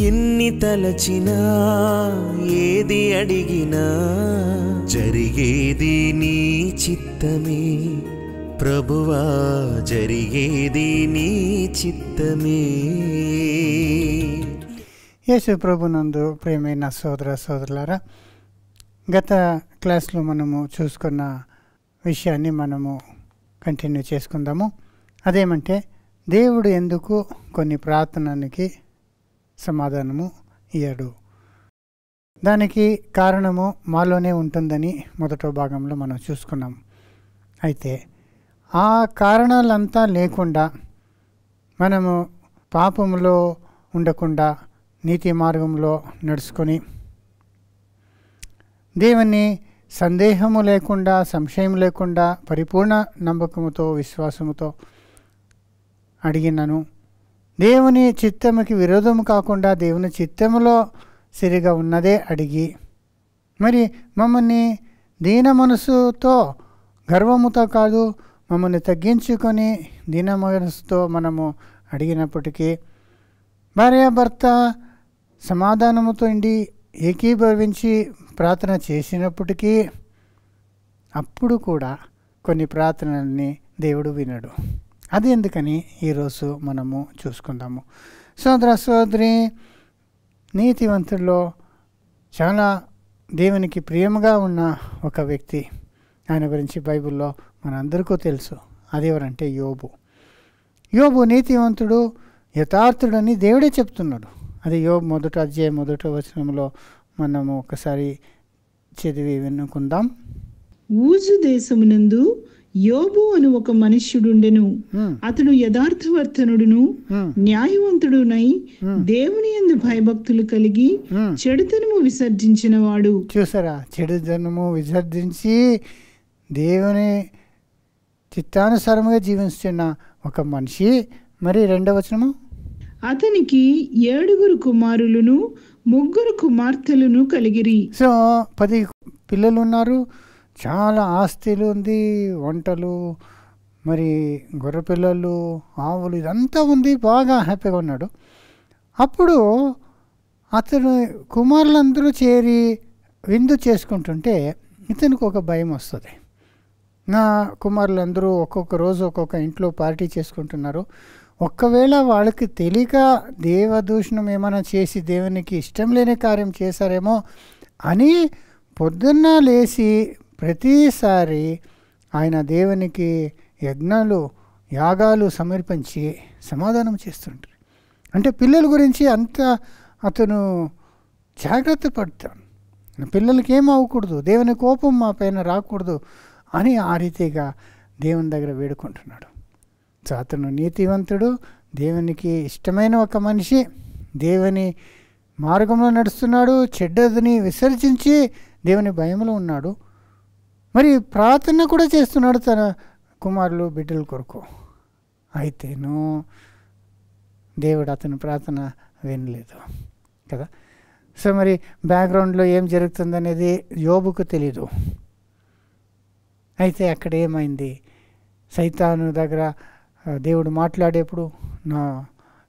ఎన్ని తలచినా ఏది అడిగినా జరిగేది నీ చిత్తమే ప్రభువా, జరిగేది నీ చిత్తమే. యేసు ప్రభునందు ప్రియమైన సోదర సోదరులారా, గత క్లాస్లో మనము చూసుకున్న విషయాన్ని మనము కంటిన్యూ చేసుకుందాము. అదేమంటే దేవుడు ఎందుకు కొన్ని ప్రార్థనలకి సమాధానము ఇయ్యడు, దానికి కారణము మాలోనే ఉంటుందని మొదటి భాగంలో మనం చూసుకున్నాం. అయితే ఆ కారణాలంతా లేకుండా మనము పాపములో ఉండకుండా నీతి మార్గంలో నడుచుకొని దేవుని సందేహము లేకుండా, సంశయం లేకుండా, పరిపూర్ణ నమ్మకముతో, విశ్వాసముతో అడిగినను, దేవుని చిత్తముకి విరోధము కాకుండా దేవుని చిత్తములో సరిగా ఉన్నదే అడిగి, మరి మమ్మల్ని దీన మనసుతో, గర్వముతో కాదు, మమ్మల్ని తగ్గించుకొని దీన మనసుతో మనము అడిగినప్పటికీ, భార్యాభర్త సమాధానముతో ఉండి ఏకీభవించి ప్రార్థన చేసినప్పటికీ అప్పుడు కూడా కొన్ని ప్రార్థనల్ని దేవుడు వినడు. అది ఎందుకని ఈరోజు మనము చూసుకుందాము. సోదర సోదరి, నీతివంతుల్లో చాలా దేవునికి ప్రియముగా ఉన్న ఒక వ్యక్తి, ఆయన గురించి బైబిల్లో మనందరికీ తెలుసు. అదెవరంటే యోబు. యోబు నీతివంతుడు, యథార్థుడని దేవుడే చెప్తున్నాడు. అది యోబు 1వ అధ్యాయం 1వ వచనంలో మనము ఒకసారి చదివి వినుకుందాం. ఊజు దేశమునందు యోబు అను ఒక మనుష్యుడుండెను. అతడు యథార్థవర్తనుడును న్యాయవంతుడునై దేవుని యందు భయభక్తులు కలిగి చెడుతనము విసర్జించిన వాడు. చూసారా, చెడుతనము విసర్జించి దేవుని చిత్తానుసారముగా జీవిస్తున్న ఒక మనిషి. మరి 2వ వచనము, అతనికి 7 కుమారులను 3 కుమార్తెలను కలిగిరి. సో 10 పిల్లలు ఉన్నారు, చాలా ఆస్తులు ఉంది, వంటలు, మరి గొర్రె పిల్లలు, ఆవులు, ఇదంతా ఉంది, బాగా హ్యాపీగా ఉన్నాడు. అప్పుడు అతను కుమారులందరూ చేరి విందు చేసుకుంటుంటే ఇతనికి ఒక భయం వస్తుంది. నా కుమారులందరూ ఒక్కొక్క రోజు ఒక్కొక్క ఇంట్లో పార్టీ చేసుకుంటున్నారు, ఒక్కవేళ వాళ్ళకి తెలియక దేవదూషణం ఏమైనా చేసి దేవునికి ఇష్టం లేని కార్యం చేశారేమో అని పొద్దున్న లేచి ప్రతిసారి ఆయన దేవునికి యజ్ఞాలు, యాగాలు సమర్పించి సమాధానం చేస్తుంటారు. అంటే పిల్లల గురించి అంత అతను జాగ్రత్త పడతాడు. పిల్లలకి ఏం అవ్వకూడదు, దేవుని కోపం మా పైన రాకూడదు అని ఆ రీతిగా దేవుని దగ్గర వేడుకుంటున్నాడు. సో అతను నీతివంతుడు, దేవునికి ఇష్టమైన ఒక మనిషి, దేవుని మార్గంలో నడుస్తున్నాడు, చెడ్డదని విసర్జించి దేవుని భయంలో ఉన్నాడు. మరి ప్రార్థన కూడా చేస్తున్నాడు తన కుమారులు, బిడ్డల కొరకు. అయితేను దేవుడు అతని ప్రార్థన వినలేదు కదా. సో మరి బ్యాక్గ్రౌండ్లో ఏం జరుగుతుందనేది యోబుకు తెలీదు. అయితే అక్కడ ఏమైంది, సైతాను దగ్గర దేవుడు మాట్లాడేప్పుడు, నా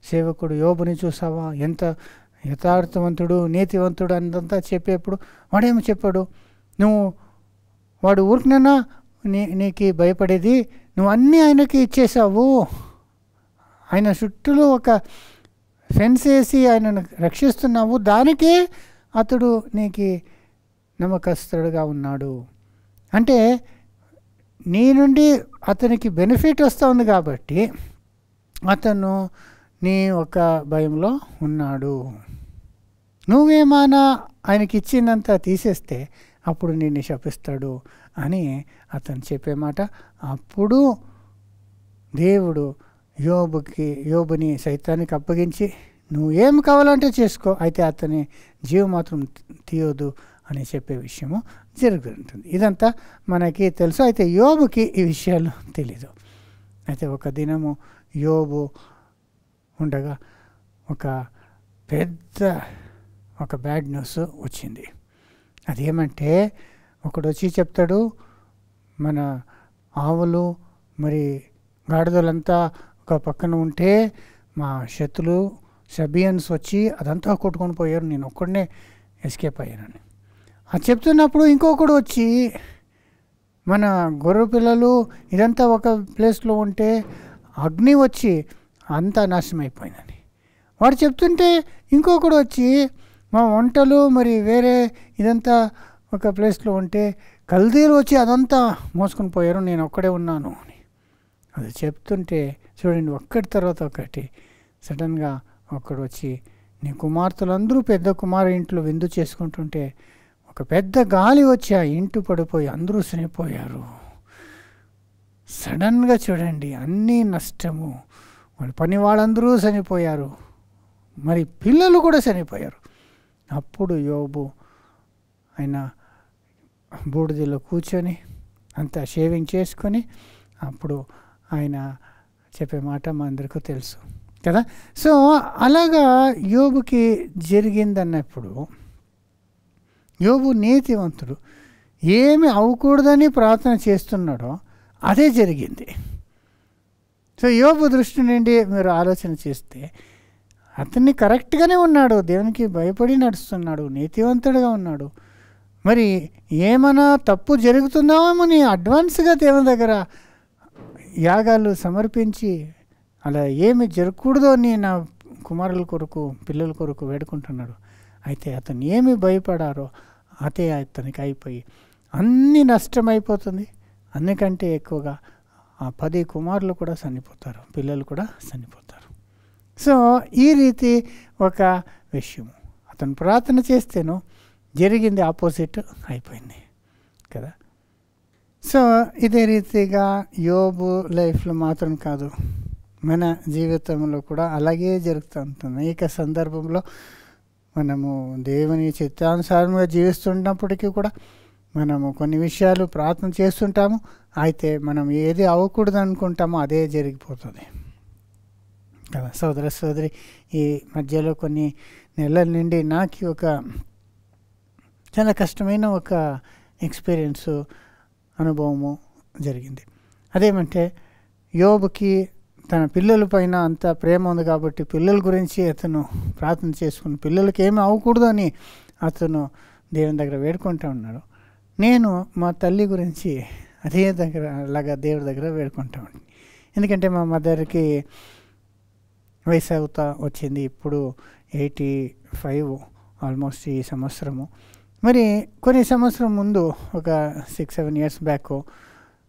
సేవకుడు యోబుని చూసావా, ఎంత యథార్థవంతుడు, నీతివంతుడు అంతా చెప్పేప్పుడు వాడేమో చెప్పాడు, నువ్వు వాడు ఊరికనైనా నీకు భయపడేది, నువ్వు అన్నీ ఆయనకి ఇచ్చేసావు, ఆయన చుట్టూలో ఒక ఫెన్స్ వేసి ఆయనను రక్షిస్తున్నావు, దానికే అతడు నీకు నమ్మకస్తుడుగా ఉన్నాడు. అంటే నీ నుండి అతనికి బెనిఫిట్ వస్తూ ఉంది కాబట్టి అతను నీ ఒక భయంలో ఉన్నాడు. నువ్వేమైనా ఆయనకి ఇచ్చినంత తీసేస్తే అప్పుడు నిన్ను శపిస్తాడు అని అతను చెప్పే మాట. అప్పుడు దేవుడు యోబుని సైతానికి అప్పగించి, నువ్వు ఏం కావాలంటే చేసుకో, అయితే అతని జీవం మాత్రం తీయొద్దు అని చెప్పే విషయము జరుగుతుంటుంది. ఇదంతా మనకి తెలుసు. అయితే యోబుకి ఈ విషయాలు తెలీదు. అయితే ఒక దినము యోబు ఉండగా ఒక బ్యాడ్ న్యూస్ వచ్చింది. అదేమంటే ఒకడు వచ్చి చెప్తాడు, మన ఆవులు మరి గాడిదలంతా ఒక పక్కన ఉంటే మా శత్రులు సబియన్స్ వచ్చి అదంతా కొట్టుకొని పోయారు, నేను ఒక్కడనే ఎస్కేప్ అయ్యానని. అది చెప్తున్నప్పుడు ఇంకొకడు వచ్చి మన గొర్రె పిల్లలు ఇదంతా ఒక ప్లేస్లో ఉంటే అగ్ని వచ్చి అంతా నాశనం అయిపోయిందని వాడు చెప్తుంటే, ఇంకొకడు వచ్చి మా వంటలు మరి వేరే ఇదంతా ఒక ప్లేస్లో ఉంటే కల్దీలు వచ్చి అదంతా మోసుకొని పోయారు, నేను ఒక్కడే ఉన్నాను అని అది చెప్తుంటే చూడండి, ఒక్కటి తర్వాత ఒకటి సడన్గా ఒక్కడు వచ్చి, నీ కుమార్తెలందరూ పెద్ద కుమారు ఇంట్లో విందు చేసుకుంటుంటే ఒక పెద్ద గాలి వచ్చి ఆ ఇంటి పడిపోయి అందరూ చనిపోయారు. సడన్గా చూడండి అన్నీ నష్టము, వాళ్ళ పని వాళ్ళందరూ చనిపోయారు, మరి పిల్లలు కూడా చనిపోయారు. అప్పుడు యోబు ఆయన బూడిదలో కూర్చొని అంతా షేవింగ్ చేసుకొని అప్పుడు ఆయన చెప్పే మాట మా అందరికీ తెలుసు కదా. సో అలాగా యోబుకి జరిగిందన్నప్పుడు యోబు నీతివంతుడు, ఏమి అవ్వకూడదని ప్రార్థన చేస్తున్నాడో అదే జరిగింది. సో యోబు దృష్టి నుండి మీరు ఆలోచన చేస్తే అతన్ని కరెక్ట్గానే ఉన్నాడు, దేవునికి భయపడి నడుస్తున్నాడు, నీతివంతుడిగా ఉన్నాడు. మరి ఏమైనా తప్పు జరుగుతుందామని అడ్వాన్స్గా దేవుని దగ్గర యాగాలు సమర్పించి అలా ఏమి జరగకూడదు అని నా కుమారుల కొరకు పిల్లల కొరకు వేడుకుంటున్నాడు. అయితే అతను ఏమి భయపడారో అదే అతనికి అయిపోయి అన్నీ నష్టమైపోతుంది. అందుకంటే ఎక్కువగా ఆ 10 కుమారులు కూడా చనిపోతారు, పిల్లలు కూడా చనిపోతారు. సో ఈ రీతి ఒక విషయము అతను ప్రార్థన చేస్తేనో జరిగింది ఆపోజిట్ అయిపోయింది కదా. సో ఇదే రీతిగా యోబు లైఫ్లో మాత్రం కాదు, మన జీవితంలో కూడా అలాగే జరుగుతూ ఉంటుంది. అనేక సందర్భంలో మనము దేవుని చిత్తానుసారంగా జీవిస్తున్నప్పటికీ కూడా మనము కొన్ని విషయాలు ప్రార్థన చేస్తుంటాము, అయితే మనం ఏది అవ్వకూడదు అనుకుంటామో అదే జరిగిపోతుంది కదా. సోదర సోదరి, ఈ మధ్యలో కొన్ని నెలల నుండి నాకు ఒక చాలా కష్టమైన ఒక ఎక్స్పీరియన్స్ అనుభవము జరిగింది. అదేమంటే యోబుకి తన పిల్లల పైన అంత ప్రేమ ఉంది కాబట్టి పిల్లల గురించి అతను ప్రార్థన చేసుకుని పిల్లలకి ఏమీ అవ్వకూడదు అని అతను దేవుని దగ్గర వేడుకుంటూ ఉన్నాడు. నేను మా తల్లి గురించి అదే దగ్గర అలాగా దేవుడి దగ్గర వేడుకుంటా ఉన్నాను. ఎందుకంటే మా మదర్కి వయసు అవుతా వచ్చింది, ఇప్పుడు 85 ఆల్మోస్ట్ ఈ సంవత్సరము. మరి కొన్ని సంవత్సరం ముందు ఒక 6-7 ఇయర్స్ బ్యాక్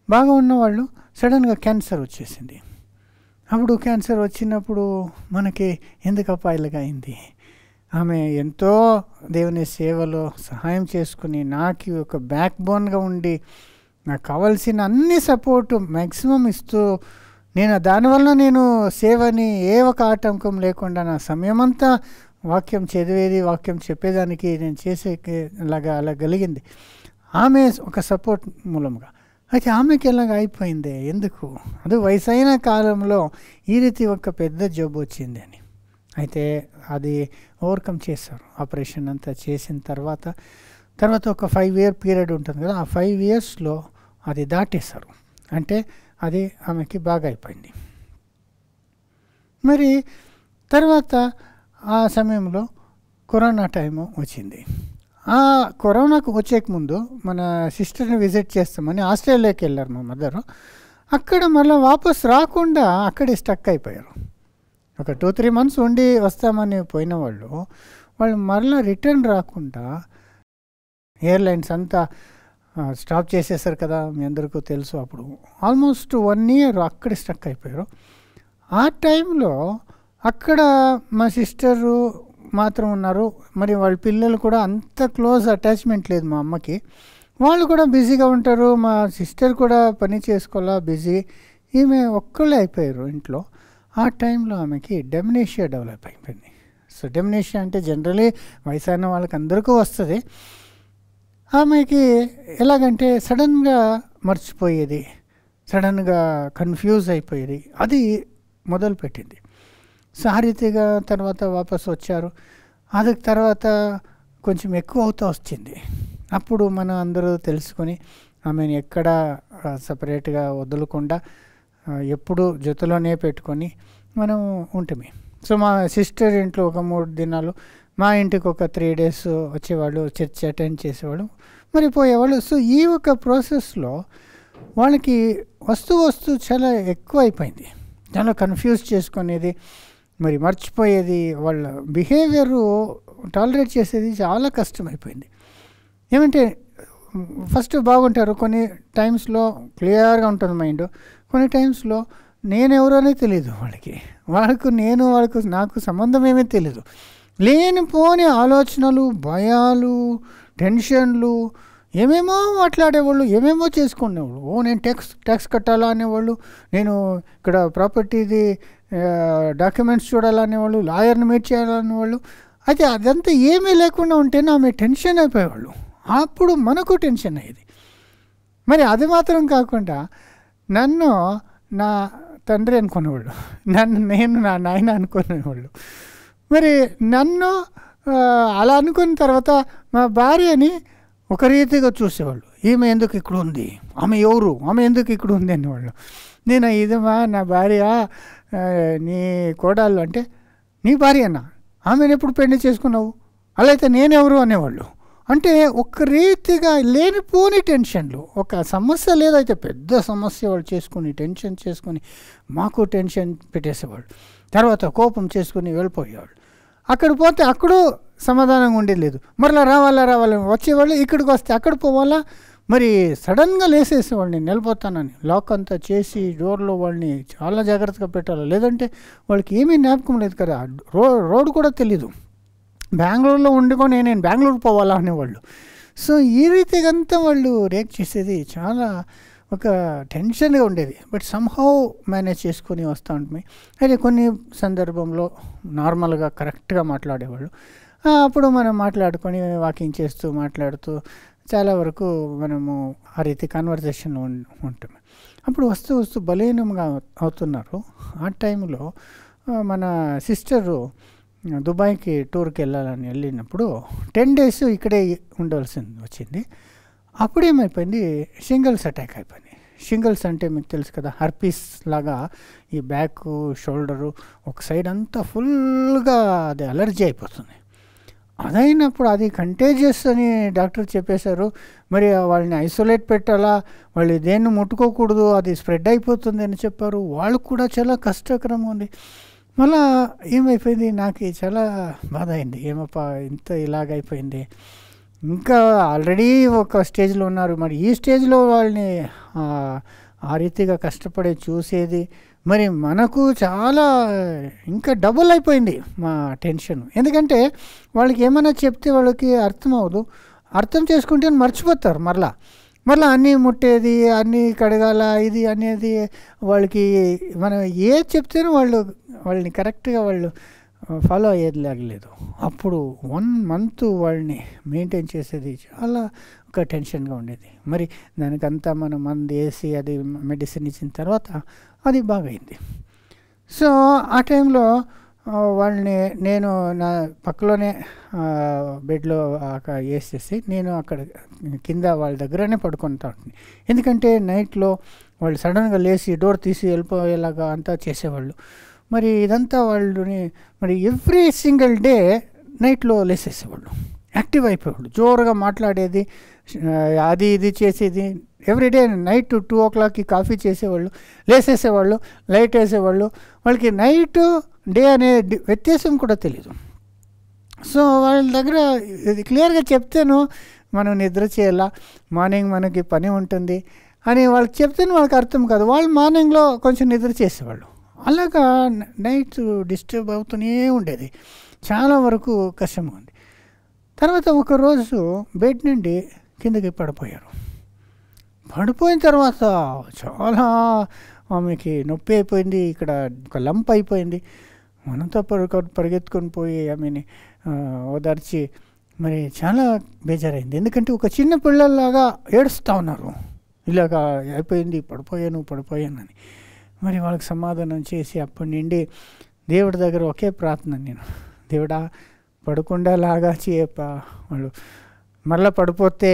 బాగా ఉన్నవాళ్ళు సడన్గా క్యాన్సర్ వచ్చేసింది. అప్పుడు క్యాన్సర్ వచ్చినప్పుడు మనకి ఎందుకు అపాయాలుగా అయింది. ఆమె ఎంతో దేవుని సేవలో సహాయం చేసుకుని నాకు ఒక బ్యాక్ బోన్గా ఉండి నాకు కావాల్సిన అన్ని సపోర్టు మ్యాక్సిమం ఇస్తూ దానివల్ల నేను సేవని ఏ ఒక ఆటంకం లేకుండా నా సమయమంతా వాక్యం చదివేది, వాక్యం చెప్పేదానికి నేను అలా కలిగింది ఆమె ఒక సపోర్ట్ మూలంగా. అయితే ఆమెకి ఎలాగ అయిపోయింది, ఎందుకు? అది వయసైన కాలంలో ఈ రీతి ఒక పెద్ద జబ్బు వచ్చింది అని. అయితే అది ఓవర్కమ్ చేశారు. ఆపరేషన్ అంతా చేసిన తర్వాత ఒక 5 year పీరియడ్ ఉంటుంది కదా, ఆ 5 yearsలో అది దాటేశారు. అంటే అది ఆమెకి బాగా అయిపోయింది. మరి తర్వాత ఆ సమయంలో కరోనా టైము వచ్చింది. ఆ కరోనాకు వచ్చేకముందు మన సిస్టర్ని విజిట్ చేస్తామని ఆస్ట్రేలియాకి వెళ్ళారు మా మదరు. అక్కడ మళ్ళీ వాపస్ రాకుండా అక్కడే స్టక్ అయిపోయారు. ఒక 2-3 months ఉండి వస్తామని పోయిన వాళ్ళు మళ్ళీ రిటర్న్ రాకుండా ఎయిర్లైన్స్ అంతా స్టాప్ చేసేసారు కదా, మీ అందరికీ తెలుసు. అప్పుడు ఆల్మోస్ట్ 1 year అక్కడే స్టక్ అయిపోయారు. ఆ టైంలో అక్కడ మా సిస్టరు మాత్రం ఉన్నారు. మరి వాళ్ళ పిల్లలు కూడా అంత క్లోజ్ అటాచ్మెంట్ లేదు మా అమ్మకి, వాళ్ళు కూడా బిజీగా ఉంటారు. మా సిస్టర్ కూడా పని చేసుకోవాలా బిజీ, ఈమె ఒక్కళ్ళే అయిపోయారు ఇంట్లో. ఆ టైంలో ఆమెకి డెమెన్షియా డెవలప్ అయిపోయింది. సో డెమెన్షియా అంటే జనరలీ వయసైన వాళ్ళకి అందరికీ వస్తుంది. ఆమెకి ఎలాగంటే సడన్గా మర్చిపోయేది, సడన్గా కన్ఫ్యూజ్ అయిపోయేది, అది మొదలుపెట్టింది. సో ఆ రీతిగా తర్వాత వాపస్ వచ్చారు. అది తర్వాత కొంచెం ఎక్కువ అవుతూ వచ్చింది. అప్పుడు మనం అందరూ తెలుసుకొని ఆమెను ఎక్కడ సపరేట్గా వదలకుండా ఎప్పుడు జతలోనే పెట్టుకొని మనం ఉంటుంది. సో మా సిస్టర్ ఇంట్లో ఒక 3 దినాలు, మా ఇంటికి ఒక 3 days వచ్చేవాళ్ళు, చర్చ్ అటెండ్ చేసేవాళ్ళు, మరి పోయేవాళ్ళు. సో ఈ ఒక ప్రాసెస్లో వాళ్ళకి వస్తూ చాలా ఎక్కువ అయిపోయింది. చాలా కన్ఫ్యూజ్ చేసుకునేది, మరి మర్చిపోయేది, వాళ్ళ బిహేవియరు టాలరేట్ చేసేది చాలా కష్టమైపోయింది. ఏమంటే ఫస్ట్ బాగుంటారు, కొన్ని టైమ్స్లో క్లియర్గా ఉంటుంది మైండ్, కొన్ని టైమ్స్లో నేనెవరనే తెలియదు వాళ్ళకు నాకు సంబంధం ఏమీ తెలీదు. లేనిపోని ఆలోచనలు, భయాలు, టెన్షన్లు, ఏమేమో మాట్లాడేవాళ్ళు, ఏమేమో చేసుకునేవాళ్ళు. నేను ట్యాక్స్ కట్టాలా అనేవాళ్ళు, నేను ఇక్కడ ప్రాపర్టీది డాక్యుమెంట్స్ చూడాలా అనేవాళ్ళు, లాయర్ని మీట్ చేయాలనేవాళ్ళు. అయితే అదంతా ఏమీ లేకుండా ఉంటే ఆమె టెన్షన్ అయిపోయేవాళ్ళు. అప్పుడు మనకు టెన్షన్ అయ్యేది. మరి అది మాత్రం కాకుండా నన్ను నా తండ్రి అనుకునేవాళ్ళు, నేను నా నాయన అనుకునేవాళ్ళు. మరి నన్ను అలా అనుకున్న తర్వాత మా భార్యని ఒక రీతిగా చూసేవాళ్ళు. ఈమె ఎందుకు ఇక్కడ ఉంది, ఆమె ఎవరు, ఆమె ఎందుకు ఇక్కడ ఉంది అనేవాళ్ళు. నేను ఇదమ్మా నా భార్య, నీ కోడళ్ళు అంటే నీ భార్యనా, ఆమెను ఎప్పుడు పెళ్లి చేసుకున్నావు, అలా అయితే నేనెవరు అనేవాళ్ళు. అంటే ఒక రీతిగా లేనిపోని టెన్షన్లు, ఒక సమస్య లేదైతే పెద్ద సమస్య వాళ్ళు చేసుకుని టెన్షన్ చేసుకుని మాకు టెన్షన్ పెట్టేసేవాళ్ళు. తర్వాత కోపం చేసుకుని వెళ్ళిపోయేవాళ్ళు. అక్కడ పోతే అక్కడ సమాధానంగా ఉండేది లేదు. మరలా రావాలని వచ్చేవాళ్ళు, ఇక్కడికి వస్తే అక్కడ పోవాలా. మరి సడన్గా లేసేసేవాళ్ళు, నేను వెళ్ళిపోతానని లాక్ అంతా చేసి డోర్లో వాళ్ళని చాలా జాగ్రత్తగా పెట్టాలి. లేదంటే వాళ్ళకి ఏమీ జ్ఞాపకం లేదు కదా, రోడ్ కూడా తెలీదు. బెంగళూరులో ఉండుకొని నేను బెంగళూరు పోవాలా అనేవాళ్ళు. సో ఈ రీతిగా అంతా వాళ్ళు రియాక్ట్ చేసేది చాలా ఒక టెన్షన్గా ఉండేది. బట్ సమ్హౌ మేనేజ్ చేసుకొని వస్తూ ఉంటుంది. అయితే కొన్ని సందర్భంలో నార్మల్గా కరెక్ట్గా మాట్లాడేవాళ్ళు. అప్పుడు మనం మాట్లాడుకొని వాకింగ్ చేస్తూ మాట్లాడుతూ చాలా వరకు మనము ఆ రీతి కన్వర్జేషన్లో ఉంటాం. అప్పుడు వస్తూ బలీనంగా అవుతున్నారు. ఆ టైంలో మన సిస్టరు దుబాయ్కి టూర్కి వెళ్ళినప్పుడు 10 days ఇక్కడే వచ్చింది. అప్పుడేమైపోయింది, షింగిల్స్ అటాక్ అయిపోయింది. షింగిల్స్ అంటే మీకు తెలుసు కదా, హర్పీస్ లాగా ఈ బ్యాక్, షోల్డరు ఒక సైడ్ అంతా ఫుల్గా అది అలర్జీ అయిపోతుంది. అదైనప్పుడు అది కంటేజియస్ అని డాక్టర్ చెప్పేశారు. మరి వాళ్ళని ఐసోలేట్ పెట్టాలా, వాళ్ళు దేన్ని ముట్టుకోకూడదు, అది స్ప్రెడ్ అయిపోతుంది అని చెప్పారు. వాళ్ళకు కూడా చాలా కష్టకరంగా ఉంది. మళ్ళా ఏమైపోయింది, నాకు చాలా బాధ అయింది. ఏమప్పా ఇంత ఇలాగైపోయింది, ఇంకా ఆల్రెడీ ఒక స్టేజ్లో ఉన్నారు, మరి ఈ స్టేజ్లో వాళ్ళని ఆ రీతిగా కష్టపడి చూసేది, మరి మనకు చాలా ఇంకా డబుల్ అయిపోయింది మా టెన్షన్. ఎందుకంటే వాళ్ళకి ఏమైనా చెప్తే వాళ్ళకి అర్థం అవ్వదు, అర్థం చేసుకుంటే మర్చిపోతారు. మరలా అన్నీ ముట్టేది, అన్నీ కడగాల, ఇది అనేది వాళ్ళకి మనం ఏది చెప్తేనో వాళ్ళని కరెక్ట్గా వాళ్ళు ఫాలో అయ్యేది లేదు. అప్పుడు 1 month వాళ్ళని మెయింటైన్ చేసేది చాలా ఒక టెన్షన్గా ఉండేది. మరి దానికంతా మనం మందు వేసి అది మెడిసిన్ ఇచ్చిన తర్వాత అది బాగైంది. సో ఆ టైంలో వాళ్ళని నేను నా పక్కలోనే బెడ్లో వేసేసి నేను అక్కడ కింద వాళ్ళ దగ్గరనే పడుకుంటా ఉంటుంది. ఎందుకంటే నైట్లో వాళ్ళు సడన్గా లేచి డోర్ తీసి వెళ్ళిపోయేలాగా అంతా చేసేవాళ్ళు. మరి ఇదంతా వాళ్ళని మరి ఎవ్రీ సింగిల్ డే నైట్లో లేసేసేవాళ్ళు, యాక్టివ్ అయిపోయేవాళ్ళు, జోరుగా మాట్లాడేది, అది ఇది చేసేది. ఎవ్రీడే నైట్ 2 o'clockకి కాఫీ చేసేవాళ్ళు, లేసేసేవాళ్ళు, లైట్ వేసేవాళ్ళు. వాళ్ళకి నైట్ డే అనే వ్యత్యాసం కూడా తెలీదు. సో వాళ్ళ దగ్గర ఇది క్లియర్గా చెప్తేను మనం నిద్ర చేయాలా, మార్నింగ్ మనకి పని ఉంటుంది అని వాళ్ళకి చెప్తేనే వాళ్ళకి అర్థం కాదు. వాళ్ళు మార్నింగ్లో కొంచెం నిద్ర చేసేవాళ్ళు. అలాగా నైట్ డిస్టర్బ్ అవుతూనే ఉండేది, చాలా వరకు కష్టంగా ఉంది. తర్వాత ఒకరోజు బెడ్ నుండి కిందకి పడిపోయారు. పడిపోయిన తర్వాత చాలా ఆమెకి నొప్పి అయిపోయింది, ఇక్కడ ఒక లంప్ అయిపోయింది. మనంతో పరిగెత్తుకొని పోయి ఆమెని ఓదార్చి మరి చాలా బేజారైంది. ఎందుకంటే ఒక చిన్న పిల్లల్లాగా ఏడుస్తూ ఉన్నారు, ఇలాగా అయిపోయింది, పడిపోయానని. మరి వాళ్ళకి సమాధానం చేసి అప్పటి నుండి దేవుడి దగ్గర ఒకే ప్రార్థన, నేను దేవుడా పడకుండా లాగా చేయప్ప, వాళ్ళు మళ్ళీ పడిపోతే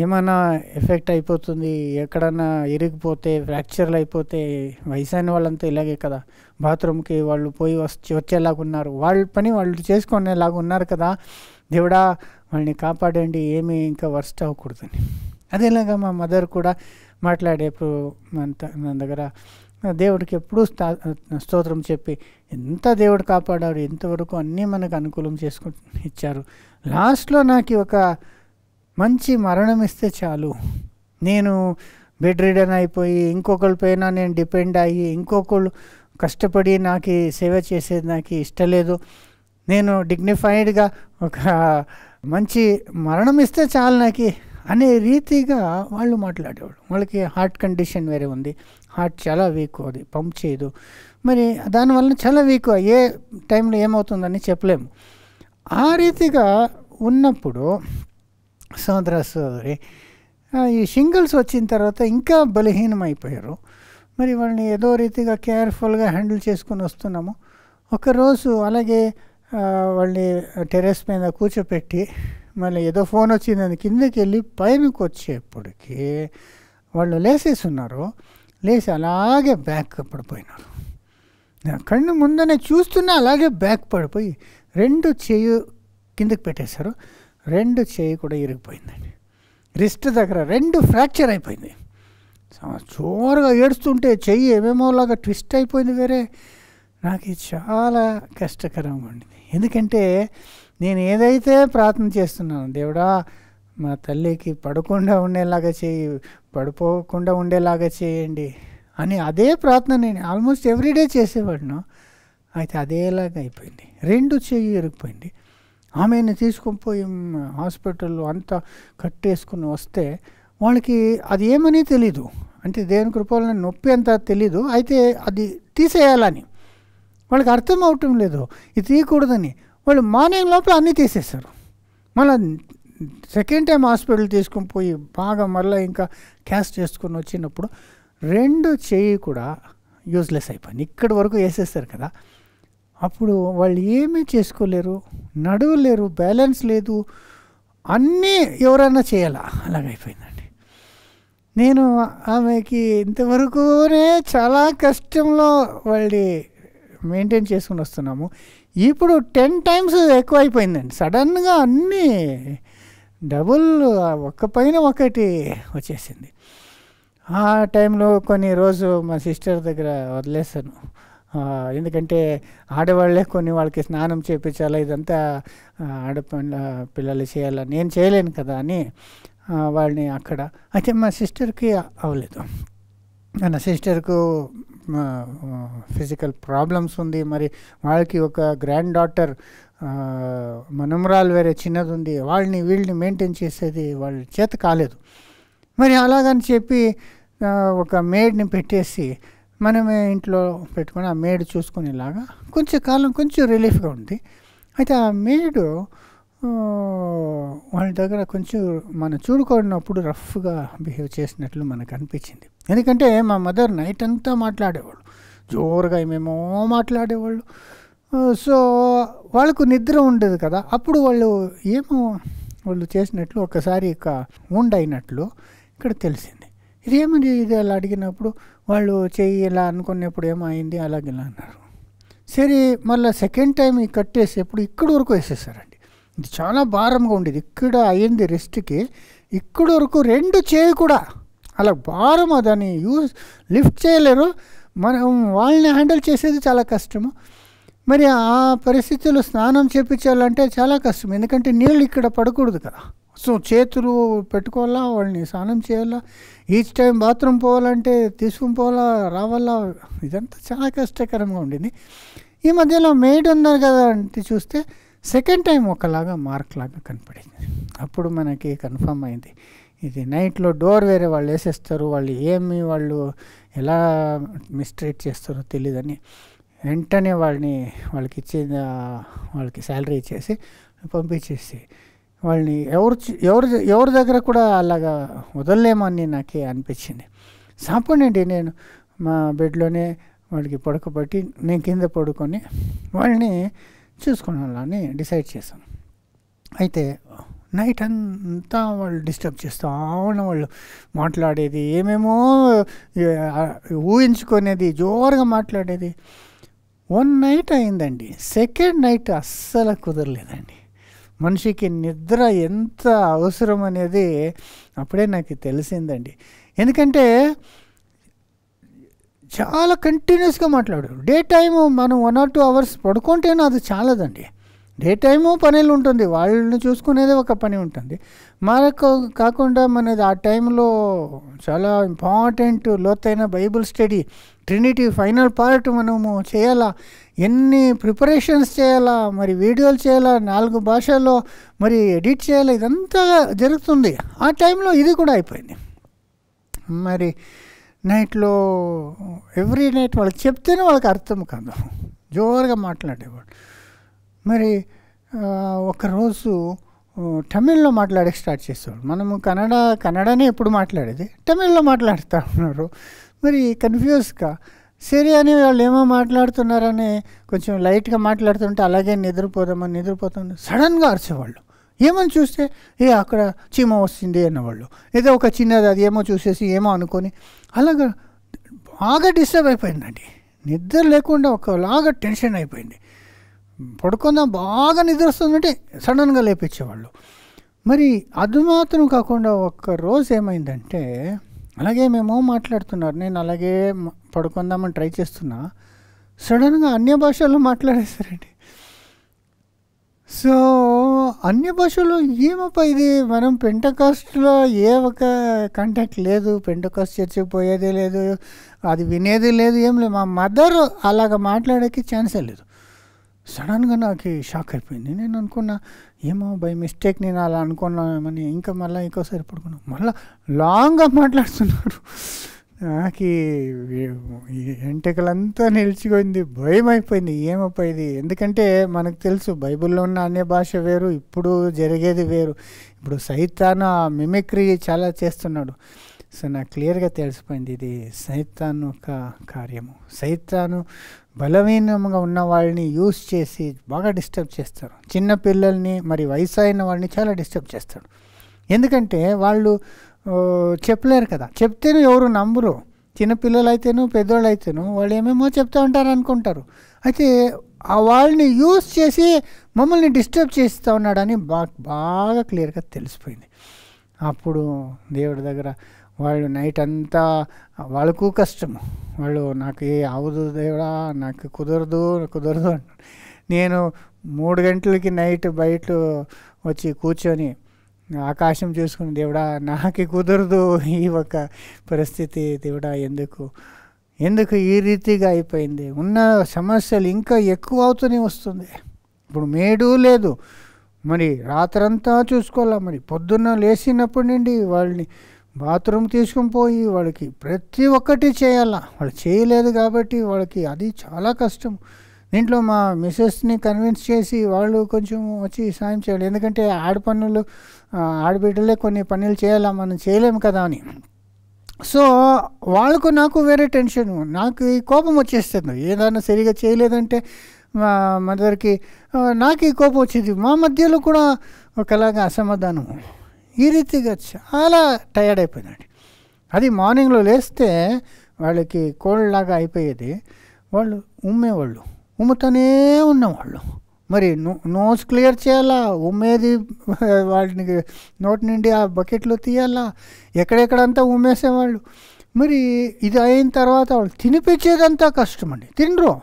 ఏమైనా ఎఫెక్ట్ అయిపోతుంది, ఎక్కడన్నా ఇరిగిపోతే ఫ్రాక్చర్లు అయిపోతే వయసైన వాళ్ళంతా ఇలాగే కదా, బాత్రూమ్కి వాళ్ళు పోయి వచ్చేలాగా ఉన్నారు, వాళ్ళ పని వాళ్ళు చేసుకునేలాగా ఉన్నారు కదా, దేవుడా వాళ్ళని కాపాడండి, ఏమీ ఇంకా వర్స్ట్ అవ్వకూడదని. అదేలాగా మా మదర్ కూడా మాట్లాడేప్పుడు మన దగ్గర దేవుడికి ఎప్పుడూ స్తోత్రం చెప్పి ఎంత దేవుడు కాపాడారు, ఇంతవరకు అన్నీ మనకు అనుకూలం చేసుకుని ఇచ్చారు, లాస్ట్లో నాకు ఒక మంచి మరణం ఇస్తే చాలు, నేను బెడ్ రిడన్ అయిపోయి ఇంకొకరి పైన నేను డిపెండ్ అయ్యి ఇంకొకళ్ళు కష్టపడి నాకు సేవ చేసేది నాకు ఇష్టం లేదు, నేను డిగ్నిఫైడ్గా ఒక మంచి మరణం ఇస్తే చాలు నాకు అనే రీతిగా వాళ్ళు మాట్లాడేవాళ్ళు. వాళ్ళకి హార్ట్ కండిషన్ వేరే ఉంది, హార్ట్ చాలా వీక్, అది పంప్ చేయదు, మరి దానివల్ల చాలా వీక్, ఏ టైంలో ఏమవుతుందని చెప్పలేము. ఆ రీతిగా ఉన్నప్పుడు సోదరి ఈ షింగిల్స్ వచ్చిన తర్వాత ఇంకా బలహీనమైపోయారు. మరి వాళ్ళని ఏదో రీతిగా కేర్ఫుల్గా హ్యాండిల్ చేసుకుని వస్తున్నాము. ఒకరోజు అలాగే వాళ్ళని టెర్రస్ మీద కూర్చోపెట్టి మళ్ళీ ఏదో ఫోన్ వచ్చిందని కిందకి వెళ్ళి పైనకి వచ్చేప్పటికి వాళ్ళు లేసేసి ఉన్నారు, లేచి అలాగే బ్యాక్ పడిపోయినారు. కళ్ళు ముందనే చూస్తున్నా అలాగే బ్యాక్ పడిపోయి 2 చెయ్యి కిందకి పెట్టేశారు, 2 చెయ్యి కూడా ఇరిగిపోయిందండి. రిస్ట్ దగ్గర 2 ఫ్రాక్చర్ అయిపోయింది. జోరుగా ఏడుస్తుంటే చెయ్యి ఏమేమోలాగా ట్విస్ట్ అయిపోయింది వేరే. నాకు ఇది చాలా కష్టకరంగా ఉండింది. ఎందుకంటే నేను ఏదైతే ప్రార్థన చేస్తున్నాను, దేవుడా మా తల్లికి పడకుండా ఉండేలాగా చేయి, పడిపోకుండా ఉండేలాగా చేయండి అని అదే ప్రార్థన నేను ఆల్మోస్ట్ ఎవ్రీడే చేసేవాడిను. అయితే అదేలాగా అయిపోయింది, 2 చెయ్యి ఇరిగిపోయింది. ఆమెను తీసుకొని పోయి హాస్పిటల్లో అంతా కట్టేసుకుని వస్తే వాళ్ళకి అది ఏమని తెలీదు, అంటే దేవుని కృపలో నొప్పి అంతా తెలీదు, అయితే అది తీసేయాలని వాళ్ళకి అర్థం అవటం లేదు, ఇది తీయకూడదని. వాళ్ళు మార్నింగ్ లోపల అన్నీ తీసేశారు. మళ్ళీ సెకండ్ టైం హాస్పిటల్ తీసుకొని పోయి బాగా మళ్ళీ ఇంకా క్యాస్ట్ చేసుకొని వచ్చినప్పుడు 2 చెయ్యి కూడా యూజ్లెస్ అయిపోయింది. ఇక్కడి వరకు వేసేస్తారు కదా, అప్పుడు వాళ్ళు ఏమీ చేసుకోలేరు, నడవలేరు, బ్యాలెన్స్ లేదు, అన్నీ ఎవరైనా చేయాలా అలాగైపోయిందండి. నేను ఆమెకి ఇంతవరకునే చాలా కష్టంలో వాళ్ళని మెయింటైన్ చేసుకుని వస్తున్నాము. ఇప్పుడు 10 times ఎక్కువ అయిపోయిందండి. సడన్గా అన్నీ డబుల్ ఒక్క పైన ఒకటి వచ్చేసింది. ఆ టైంలో కొన్ని రోజు మా సిస్టర్ దగ్గర వదిలేసాను. ఎందుకంటే ఆడవాళ్ళే కొన్ని వాళ్ళకి స్నానం చేయించాలా, ఇదంతా పిల్లలు చేయాలా, నేను చేయలేను కదా అని వాళ్ళని అక్కడ. అయితే మా సిస్టర్కి అవ్వలేదు. నా సిస్టర్కు ఫిజికల్ ప్రాబ్లమ్స్ ఉంది, మరి వాళ్ళకి ఒక గ్రాండ్ డాటర్ మనమరాలు వేరే చిన్నది ఉంది, వీళ్ళని మెయింటైన్ చేసేది వాళ్ళ చేత కాలేదు. మరి అలాగని చెప్పి ఒక మేడ్ని పెట్టేసి మనమే ఇంట్లో పెట్టుకొని ఆ మేడ్ చూసుకునేలాగా కొంచెం కాలం కొంచెం రిలీఫ్గా ఉంది. అయితే ఆ మేడు వాళ్ళ దగ్గర కొంచెం మనం చూడుకున్నప్పుడు రఫ్గా బిహేవ్ చేసినట్లు మనకు అనిపించింది. ఎందుకంటే మా మదర్ నైట్ అంతా మాట్లాడేవాళ్ళు, జోరుగా ఏమేమో మాట్లాడేవాళ్ళు. సో వాళ్ళకు నిద్ర ఉండదు కదా, అప్పుడు వాళ్ళు చేసినట్లు ఒకసారి ఇక wound అయినట్లు ఇక్కడ తెలిసింది. ఇదేమని ఇది అలా అడిగినప్పుడు వాళ్ళు చెయ్యి ఇలా అనుకున్నప్పుడు ఏమో అయింది అలాగిలా అన్నారు. సరే మళ్ళీ సెకండ్ టైం కట్టేసి ఎప్పుడు ఇక్కడి వరకు వేసేసారండి. ఇది చాలా భారంగా ఉండేది, ఇక్కడ అయ్యింది రెస్ట్కి, ఇక్కడి వరకు 2 చేయి కూడా అలా భారం, దాన్ని లిఫ్ట్ చేయలేరు. మనం వాళ్ళని హ్యాండిల్ చేసేది చాలా కష్టము. మరి ఆ పరిస్థితుల్లో స్నానం చేయించాలంటే చాలా కష్టం, ఎందుకంటే నీళ్ళు ఇక్కడ పడకూడదు కదా. సో చేతులు పెట్టుకోవాలా, వాళ్ళని స్నానం చేయాలా, ఈచ్ టైం బాత్రూమ్ పోవాలంటే తీసుకుని పోవాలా రావాలా, ఇదంతా చాలా కష్టకరంగా ఉండింది. ఈ మధ్యలో మేడ్ ఉన్నారు కదా అంటే చూస్తే సెకండ్ టైం ఒకలాగా మార్క్ లాగా కనపడింది. అప్పుడు మనకి కన్ఫర్మ్ అయింది, ఇది నైట్లో డోర్ వేరే వాళ్ళు వేసేస్తారు, వాళ్ళు ఎలా మిస్ట్రీట్ చేస్తారో తెలియదని వెంటనే వాళ్ళకి వాళ్ళకి శాలరీ ఇచ్చేసి పంపించేసి వాళ్ళని ఎవరి దగ్గర కూడా అలాగా వదలలేమని నాకే అనిపించింది. సాపండి నేను మా బెడ్లోనే వాళ్ళకి పడుకోబట్టి నేను కింద పడుకొని వాళ్ళని చూసుకోవాలని డిసైడ్ చేశాను. అయితే నైట్ అంతా వాళ్ళు డిస్టర్బ్ చేస్తూ వాళ్ళు మాట్లాడేది, ఏమేమో ఊహించుకునేది, జోరుగా మాట్లాడేది. 1 నైట్ అయిందండి, 2nd నైట్ అస్సలు కుదరలేదండి. మనిషికి నిద్ర ఎంత అవసరం అనేది అప్పుడే నాకు తెలిసిందండి. ఎందుకంటే చాలా కంటిన్యూస్గా మాట్లాడారు. డే టైము మనం 1 or 2 hours పడుకుంటేనే అది చాలదండి. డే టైము పనులు ఉంటుంది, వాళ్ళని చూసుకునేది ఒక పని ఉంటుంది. మనకు కాకుండా మనది ఆ టైంలో చాలా ఇంపార్టెంట్ లోతైన Bible study, Trinity final part మనము చేయాలా, ఎన్ని ప్రిపరేషన్స్ చేయాలా, మరి వీడియోలు చేయాలా, 4 భాషల్లో మరి ఎడిట్ చేయాలా, ఇదంతా జరుగుతుంది. ఆ టైంలో ఇది కూడా అయిపోయింది. మరి నైట్లో ఎవ్రీ నైట్ వాళ్ళకి చెప్తేనే వాళ్ళకి అర్థం కాదు, జోరుగా మాట్లాడేవాడు. మరి ఒకరోజు తమిళ్లో మాట్లాడే స్టార్ట్ చేసేవాడు. మనము కన్నడనే ఎప్పుడు మాట్లాడేది, తమిళ్లో మాట్లాడుతూ ఉన్నారు. మరి కన్ఫ్యూజ్గా సరే అని వాళ్ళు ఏమో మాట్లాడుతున్నారని కొంచెం లైట్గా మాట్లాడుతుంటే అలాగే నిద్రపోతుంటే సడన్గా అరిచేవాళ్ళు. ఏమని చూస్తే అక్కడ చీమ వస్తుంది అన్నవాళ్ళు, ఏదో ఒక చిన్నది అది ఏమో చూసేసి ఏమో అనుకొని అలాగా బాగా డిస్టర్బ్ అయిపోయిందండి. నిద్ర లేకుండా ఒకలాగా టెన్షన్ అయిపోయింది. పడుకుందాం బాగా నిద్ర వస్తుందంటే సడన్గా లేపించేవాళ్ళు. మరి అది మాత్రం కాకుండా ఒక్కరోజు ఏమైందంటే అలాగే మేము మాట్లాడుతున్నారు, నేను అలాగే పడుకుందామని ట్రై చేస్తున్నా, సడన్గా అన్య భాషల్లో మాట్లాడేస్తారండి. సో అన్య భాషలో ఏమప్పా ఇది, మనం పెంటకాస్ట్లో ఏ ఒక కాంటాక్ట్ లేదు, పెంటకాస్ట్ చర్చికి పోయేదే లేదు, అది వినేది లేదు, ఏం లేదు. మా మదర్ అలాగ మాట్లాడేకి ఛాన్సే లేదు. సడన్గా నాకు షాక్ అయిపోయింది. నేను అనుకున్నా ఏమో బై మిస్టేక్ నేను అలా అనుకున్నామని. ఇంకా మళ్ళీ ఇంకోసారి పడుకున్నాం, మళ్ళీ లాంగ్గా మాట్లాడుతున్నాడు. నాకు ఎంటకలంతా నిలిచిపోయింది, భయం అయిపోయింది. ఏమప్పా ఇది, ఎందుకంటే మనకు తెలుసు బైబిల్లో ఉన్న అన్య భాష వేరు, ఇప్పుడు జరిగేది వేరు. ఇప్పుడు సైతాను మిమిక్రీ చాలా చేస్తున్నాడు. సో నాకు క్లియర్గా తెలిసిపోయింది ఇది సైతాను ఒక కార్యము. సైతాను బలహీనంగా ఉన్న వాళ్ళని యూస్ చేసి బాగా డిస్టర్బ్ చేస్తారు. చిన్న పిల్లల్ని మరి వయసు అయిన వాళ్ళని చాలా డిస్టర్బ్ చేస్తాడు. ఎందుకంటే వాళ్ళు చెప్పలేరు కదా, చెప్తేనే ఎవరు నమ్మరు. చిన్నపిల్లలు అయితేను పెద్దవాళ్ళు అయితేను వాళ్ళు ఏమేమో చెప్తూ ఉంటారు అనుకుంటారు. అయితే ఆ వాళ్ళని యూస్ చేసి మమ్మల్ని డిస్టర్బ్ చేస్తూ ఉన్నాడని బాగా క్లియర్గా తెలిసిపోయింది. అప్పుడు దేవుడి దగ్గర వాళ్ళు నైట్ అంతా వాళ్ళకు కష్టము, వాళ్ళు నాకు అవదు దేవుడా, నాకు కుదరదు అంటారు. నేను 3 గంటలకి నైట్ బయట వచ్చి కూర్చొని ఆకాశం చూసుకుని, దేవుడా నాకు కుదరదు ఈ ఒక పరిస్థితి, దేవుడా ఎందుకు ఈ రీతిగా అయిపోయింది, ఉన్న సమస్యలు ఇంకా ఎక్కువ అవుతూనే వస్తుంది. ఇప్పుడు మేడు లేదు, మరి రాత్రంతా చూసుకోవాలా, మరి పొద్దున్న లేచినప్పటి నుండి వాళ్ళని బాత్రూమ్ తీసుకుని పోయి వాళ్ళకి ప్రతి ఒక్కటి చేయాలా. వాళ్ళు చేయలేదు కాబట్టి వాళ్ళకి అది చాలా కష్టం. దీంట్లో మా మిసెస్ని కన్విన్స్ చేసి వాళ్ళు కొంచెం వచ్చి సాయం చేయాలి, ఎందుకంటే ఆడబిడ్డలే కొన్ని పనులు చేయాలా, మనం చేయలేము కదా అని. సో వాళ్ళకు నాకు వేరే టెన్షన్, నాకు ఈ కోపం వచ్చేస్తుంది. ఏదైనా సరిగా చేయలేదంటే మా మదర్కి నాకు ఈ కోపం వచ్చేది. మా మధ్యలో కూడా ఒకలాగా అసమాధానం. ఈ రీతిగా చాలా టయర్డ్ అయిపోయిందండి. అది మార్నింగ్లో లేస్తే వాళ్ళకి కోల్డ్ లాగా అయిపోయేది. వాళ్ళు ఉమ్ముతూనే ఉన్నవాళ్ళు. మరి నోస్ క్లియర్ చేయాలా, ఉమ్మేది వాటిని నోటి నుండి ఆ బకెట్లో తీయాలా, ఎక్కడెక్కడంతా ఉమ్మేసేవాళ్ళు. మరి ఇది అయిన తర్వాత వాళ్ళు తినిపించేదంతా కష్టమండి. తినరు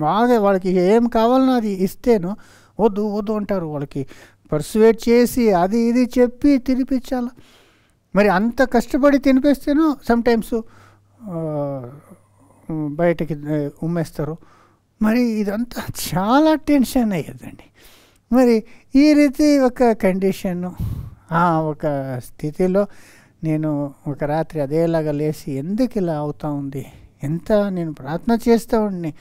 బాగా, వాళ్ళకి ఏం కావాలనో అది ఇస్తేనో వద్దు అంటారు. వాళ్ళకి పర్సువేట్ చేసి అది ఇది చెప్పి తినిపించాల. మరి అంత కష్టపడి తినిపిస్తేనో సమ్టైమ్స్ బయటకి ఉమ్మేస్తారు. మరి ఇదంతా చాలా టెన్షన్ అయ్యేదండి. మరి ఈ రీతి ఒక కండిషను, ఒక స్థితిలో నేను ఒక రాత్రి అదేలాగా లేచి ఎందుకు ఇలా అవుతూ ఉంది, ఎంత నేను ప్రార్థన చేస్తూ ఉండి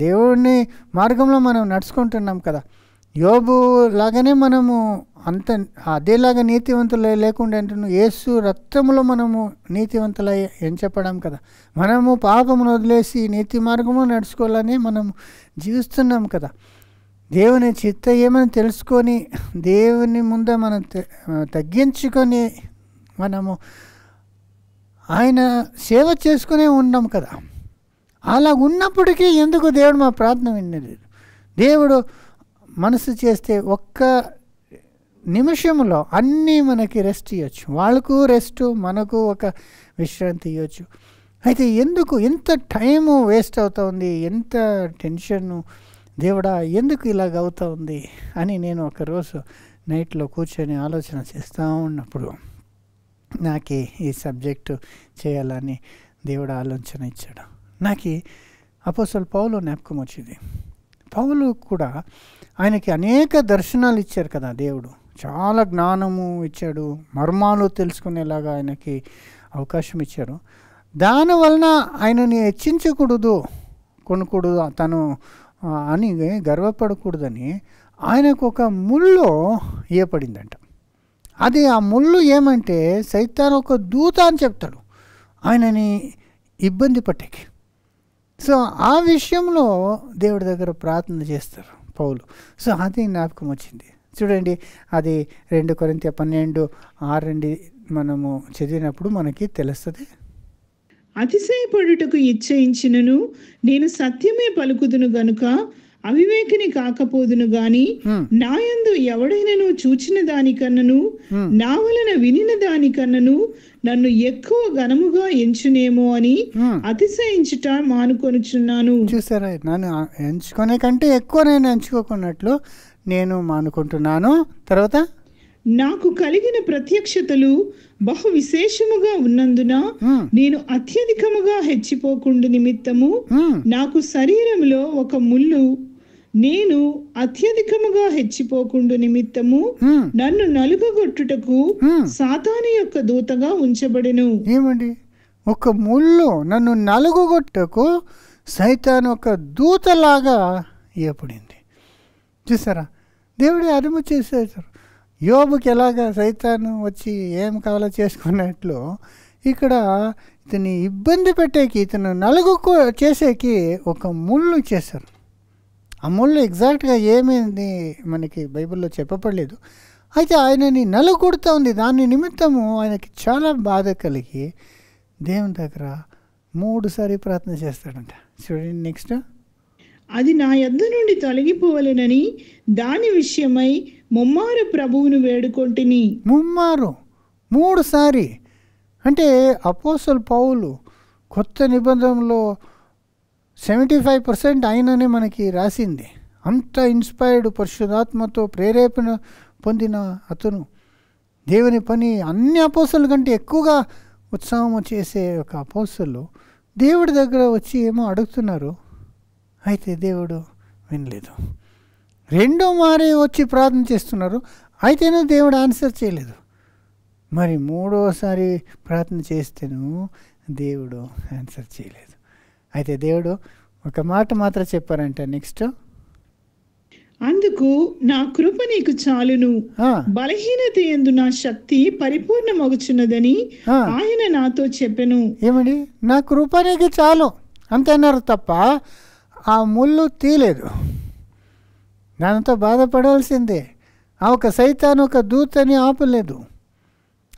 దేవుడిని మార్గంలో మనం నడుచుకుంటున్నాం కదా. యోబు లాగానే మనము అదేలాగా నీతివంతులు లేకుండా అంటున్నాం. యేసు రక్తములో మనము నీతివంతులై ఎంచపడం కదా. మనము పాపమును వదిలేసి నీతి మార్గంలో నడుచుకోవాలని మనము జీవిస్తున్నాం కదా. దేవుని చిత్త ఏమని తెలుసుకొని దేవుని ముందు మనం తగ్గించుకొని మనము ఆయన సేవ చేసుకునే ఉన్నాం కదా. అలా ఉన్నప్పటికీ ఎందుకు దేవుడు మా ప్రార్థన వినలేదు? దేవుడు మనసు చేస్తే ఒక్క నిమిషంలో అన్నీ మనకి రెస్ట్ ఇవ్వచ్చు. వాళ్ళకు రెస్ట్, మనకు ఒక విశ్రాంతి ఇవ్వచ్చు. అయితే ఎందుకు ఇంత టైము వేస్ట్ అవుతూ ఉంది, ఎంత టెన్షను, దేవుడా ఎందుకు ఇలాగ అవుతూ ఉంది అని నేను ఒకరోజు నైట్లో కూర్చొని ఆలోచన చేస్తూ ఉన్నప్పుడు నాకు ఈ సబ్జెక్టు చేయాలని దేవుడు ఆలోచన ఇచ్చాడు. నాకు అపోస్తలుడు పౌలు జ్ఞాపకం వచ్చింది. పౌలు కూడా ఆయనకి అనేక దర్శనాలు ఇచ్చారు కదా దేవుడు. చాలా జ్ఞానము ఇచ్చాడు, మర్మాలు తెలుసుకునేలాగా ఆయనకి అవకాశం ఇచ్చారు. దానివలన ఆయనని హెచ్చించకూడదు, కొనకూడదు తను అని గర్వపడకూడదని ఆయనకు ఒక ముళ్ళు ఏర్పడిందంట. అది ఆ ముళ్ళు ఏమంటే సైతాను ఒక దూత అని చెప్తాడు ఆయనని ఇబ్బంది పట్టేకి. సో ఆ విషయంలో దేవుడి దగ్గర ప్రార్థన చేస్తారు పౌలు. సో అది జ్ఞాపకం వచ్చింది. చూడండి, అది 2 కొరింథీ 12:6 మనము చదివినప్పుడు మనకి తెలుస్తుంది. అతిశయపడుటకు ఇచ్చయించినను నేను సత్యమే పలుకుదును గనుక అవివేకిని కాకపోదును గాని నాయందు ఎవడైనను చూచిన దానికన్నను నా వలన వినిన దానికన్నను నన్ను ఎక్కువ ఘనముగా ఎంచునేమో అని అతిశయించుట మానుకొనుచున్నాను. చూసారా, నన్ను ఎంచుకునే కంటే ఎక్కువ నేను ఎంచుకోకున్నట్లు నేను మానుకుంటున్నాను. తర్వాత నాకు కలిగిన ప్రత్యక్షతలు బహు విశేషముగా ఉన్నందున నేను అత్యధికముగా హెచ్చిపోకుండా నిమిత్తము నాకు శరీరంలో ఒక ముళ్ళు, నేను అత్యధికముగా హెచ్చిపోకుండా నిమిత్తము నన్ను నలుగగొట్టుటకు సాతాను యొక్క దూతగా ఉంచబడెను. ఏమండి, ఒక ముళ్ళు నన్ను నలుగుగొట్టుటకు సైతాను ఒక దూతలాగా ఏర్పడింది. చూసారా, దేవుడే అదుపు చేసేసారు. యోబుకి ఎలాగా సైతాను వచ్చి ఏం కావాలో చేసుకున్నట్లు ఇక్కడ ఇతని ఇబ్బంది పెట్టేకి, ఇతను నలుగు చేసేకి ఒక ముళ్ళు చేశారు. ఆ ముళ్ళు ఎగ్జాక్ట్గా ఏమైంది మనకి బైబిల్లో చెప్పబడలేదు. అయితే ఆయనని నలుగుడుతూ ఉంది. దాని నిమిత్తము ఆయనకి చాలా బాధ కలిగి దేవుని దగ్గర 3 సారి ప్రార్థన చేస్తాడంట. చూడండి నెక్స్ట్. అది నా యొద్ద నుండి తొలగిపోవలెనని దాని విషయమై ముమ్మారు ప్రభువును వేడుకొంటిని. ముమ్మారు 3 సారి అంటే అపోస్తలుడు పౌలు కొత్త నిబంధనలో 75% ఆయననే మనకి రాసింది. అంత ఇన్స్పైర్డ్, పరిశుద్ధాత్మతో ప్రేరేపణ పొందిన అతను దేవుని పని అన్ని అపోస్తలుల కంటే ఎక్కువగా ఉత్సాహం చేసే ఒక అపోస్తలు దేవుడి దగ్గర వచ్చి ఏమో అడుగుతున్నారు. అయితే దేవుడు వినలేదు. 2 మారి వచ్చి ప్రార్థన చేస్తున్నారు, అయితేనూ దేవుడు ఆన్సర్ చేయలేదు. మరి 3వసారి ప్రార్థన చేస్తేనూ దేవుడు ఆన్సర్ చేయలేదు. అయితే దేవుడు ఒక మాట మాత్రం చెప్పారంట. నెక్స్ట్, అందుకు నా కృప నీకు చాలును, బలహీనత యందు నా శక్తి పరిపూర్ణమగుచున్నదని ఆయన నాతో చెప్పెను. ఏమండి, నా కృప నీకు చాలు అంతేనారు తప్ప ఆ ముళ్ళు తీయలేదు. దానితో బాధపడాల్సిందే. ఆ ఒక సైతాను ఒక దూతని ఆపలేదు.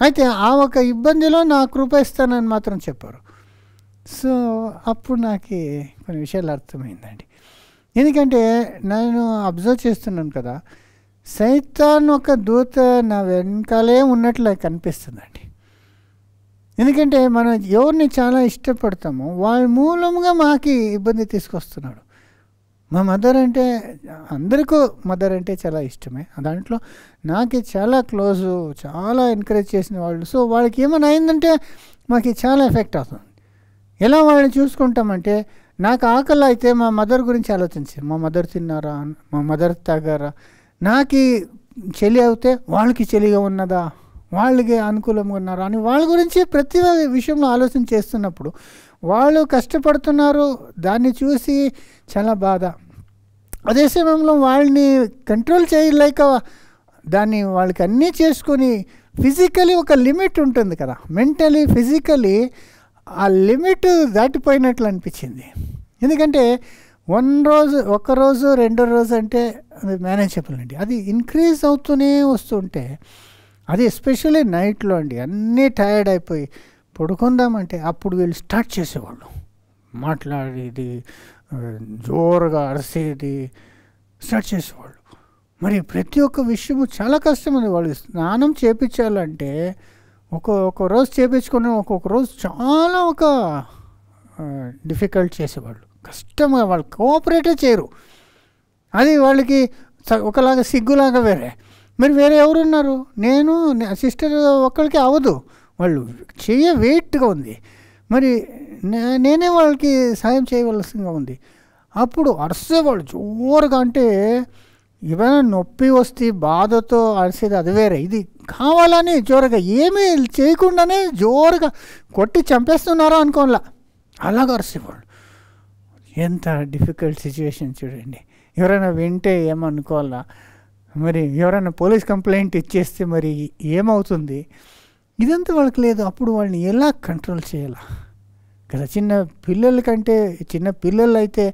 అయితే ఆ ఒక ఇబ్బందిలో నా కృప ఇస్తానని మాత్రం చెప్పారు. సో అప్పుడు నాకు కొన్ని విషయాలు అర్థమైందండి. ఎందుకంటే నేను అబ్జర్వ్ చేస్తున్నాను కదా, సైతాన్ ఒక దూత నా వెనకాలే ఉన్నట్లు కనిపిస్తుందండి. ఎందుకంటే మనం ఎవరిని చాలా ఇష్టపడతామో వాళ్ళ మూలంగా మాకు ఇబ్బంది తీసుకొస్తున్నాడు. మా మదర్ అంటే అందరికీ మదర్ అంటే చాలా ఇష్టమే. దాంట్లో నాకు చాలా క్లోజు, చాలా ఎంకరేజ్ చేసిన వాళ్ళు. సో వాళ్ళకి ఏమైనా అయిందంటే మాకు చాలా ఎఫెక్ట్ అవుతుంది. ఎలా వాళ్ళని చూసుకుంటామంటే, నాకు ఆకలి అయితే మా మదర్ గురించి ఆలోచించి, మా మదర్ తిన్నారా, మా మదర్ తాగారా, నాకు చలి అవుతే వాళ్ళకి చలిగా ఉన్నదా, వాళ్ళకి అనుకూలంగా ఉన్నారా అని వాళ్ళ గురించి ప్రతి విషయంలో ఆలోచన చేస్తున్నప్పుడు వాళ్ళు కష్టపడుతున్నారు. దాన్ని చూసి చాలా బాధ. అదే సమయంలో వాళ్ళని కంట్రోల్ చేయలేక దాన్ని వాళ్ళకి అన్నీ చేసుకొని ఫిజికలీ ఒక లిమిట్ ఉంటుంది కదా, మెంటలీ ఫిజికలీ ఆ లిమిట్ దాటిపోయినట్లు అనిపించింది. ఎందుకంటే ఒక్కరోజు రెండో రోజు అంటే అది మేనేజబుల్ అండి. అది ఇంక్రీజ్ అవుతూనే వస్తుంటే, అది ఎస్పెషల్లీ నైట్లో అండి, అన్నీ టైర్డ్ అయిపోయి పడుకుందామంటే అప్పుడు వీళ్ళు స్టార్ట్ చేసేవాళ్ళు మాట్లాడేది, జోరుగా అరిసేది స్టార్ట్ చేసేవాళ్ళు. మరి ప్రతి ఒక్క విషయము చాలా కష్టం ఉంది. వాళ్ళు స్నానం చేయించాలంటే ఒక రోజు చేయించుకుని ఒక్కొక్క రోజు చాలా డిఫికల్ట్ చేసేవాళ్ళు, కష్టంగా. వాళ్ళు కోఆపరేటే చేయరు. అది వాళ్ళకి ఒకలాగా సిగ్గులాగా వేరే. మరి వేరే ఎవరున్నారు? నేను సిస్టర్ ఒక్కరికి అవ్వదు, వాళ్ళు వెయిట్గా ఉంది. మరి నేనే వాళ్ళకి సాయం చేయవలసిందిగా ఉంది. అప్పుడు అరిసేవాళ్ళు జోరుగా. అంటే ఏమైనా నొప్పి వస్తే బాధతో అరిసేది అది వేరే, ఇది కావాలని జోరుగా ఏమీ చేయకుండానే జోరుగా కొట్టి చంపేస్తున్నారా అనుకోవాలా, అలాగ అరిసేవాళ్ళు. ఎంత డిఫికల్ట్ సిచ్యువేషన్ చూడండి. ఎవరైనా వింటే ఏమనుకోవాలా, మరి ఎవరైనా పోలీస్ కంప్లైంట్ ఇచ్చేస్తే మరి ఏమవుతుంది? ఇదంతా వాళ్ళకి లేదు. అప్పుడు వాళ్ళని ఎలా కంట్రోల్ చేయాలా కదా. చిన్న పిల్లలు అయితే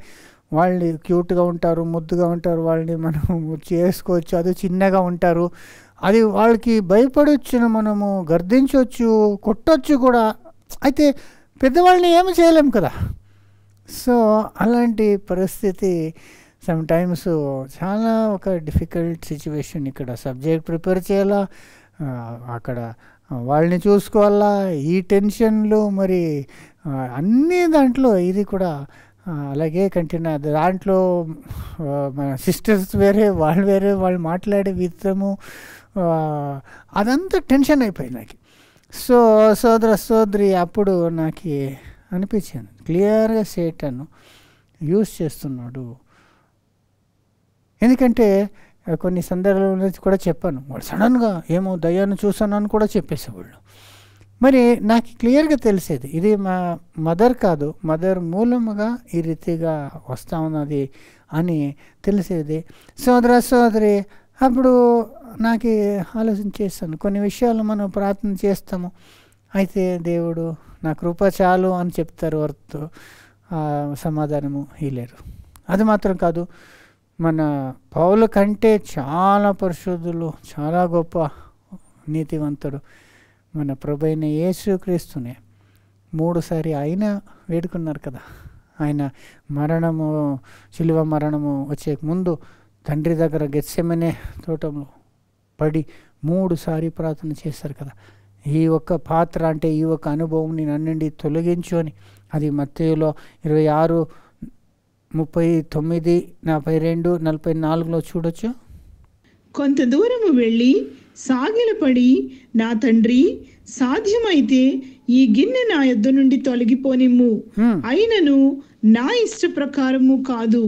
వాళ్ళు క్యూట్గా ఉంటారు, ముద్దుగా ఉంటారు, వాళ్ళని మనం చేసుకోవచ్చు. అది చిన్నగా ఉంటారు, అది వాళ్ళకి భయపడవచ్చు, మనము గర్దించవచ్చు, కొట్టచ్చు కూడా. అయితే పెద్దవాళ్ళని ఏమి చేయలేము కదా. సో అలాంటి పరిస్థితి సమ్ టైమ్స్ చాలా ఒక డిఫికల్ట్ సిచ్యువేషన్. ఇక్కడ సబ్జెక్ట్ ప్రిపేర్ చేయాలా, అక్కడ వాళ్ళని చూసుకోవాలా, ఈ టెన్షన్లు, మరి అన్నీ దాంట్లో ఇది కూడా అలాగే కంటిన్యూ. దాంట్లో మన సిస్టర్స్ వేరే, వాళ్ళు మాట్లాడే విధము అదంతా టెన్షన్ అయిపోయింది నాకు. సో సోదరి అప్పుడు నాకు అనిపించింది క్లియర్గా సేటన్ యూజ్ చేస్తున్నాడు. ఎందుకంటే కొన్ని సందర్భాల్లో కూడా చెప్పాను, వాళ్ళు సడన్గా ఏమో దయ్యాన్ని చూసానని కూడా చెప్పేసేవాళ్ళు. మరి నాకు క్లియర్గా తెలిసేది ఇది మా మదర్ మూలముగా ఈ రీతిగా వస్తూ ఉన్నది అని తెలిసేది. సోదరి అప్పుడు నాకు ఆలోచన చేస్తాను, కొన్ని విషయాలు మనం ప్రార్థన చేస్తాము, అయితే దేవుడు నా కృప చాలు అని చెప్తారు, వారితో సమాధానము ఇవ్వలేరు. అది మాత్రం కాదు, మన పౌలు కంటే చాలా పరిశుద్ధులు, చాలా గొప్ప నీతివంతుడు మన ప్రభువైన యేసుక్రీస్తునే 3 సారి ఆయన వేడుకున్నారు కదా. ఆయన శిలువ మరణము వచ్చే ముందు తండ్రి దగ్గర గెత్సెమనే తోటంలో పడి 3 సారి ప్రార్థన చేశారు కదా. ఈ ఒక్క పాత్ర అంటే ఈ ఒక్క అనుభవం నన్నుండి తొలగించు అని. అది మత్తయిలో 26:39, 42, 44లో చూడొచ్చు. కొంత దూరము వెళ్ళి సాగిలపడి, నా తండ్రి, సాధ్యమైతే ఈ గిన్నె నా యొద్ద నుండి తొలగిపోనిమ్ము, అయినను నా ఇష్ట ప్రకారము కాదు,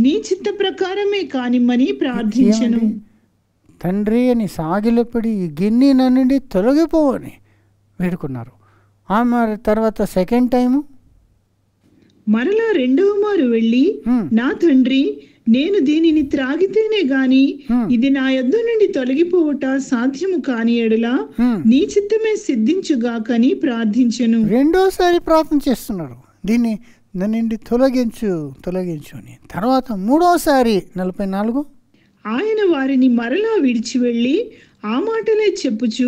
నీ చిత్త ప్రకారమే కానిమ్మని ప్రార్థించెను. తండ్రి అని సాగిలపడి ఈ గిన్నె నా నుండి తొలగిపోవని వేడుకున్నారు. మరి తర్వాత సెకండ్ టైము మరలా 2వ మారు వెళ్ళి, నా తండ్రి, నేను దీనిని త్రాగితేనే గాని ఇది నా యొద్ద నుండి తొలగిపోవట సాధ్యము కాని ఎడల నీ చిత్తమే సిద్ధించుగాకని ప్రార్థించెను. 2వసారి ప్రార్థన చేస్తున్నారు, దీన్ని నన్ను తొలగించు అని. తర్వాత 3వసారి 44 ఆయన వారిని మరలా విడిచి వెళ్ళి ఆ మాటలే చెప్పుచు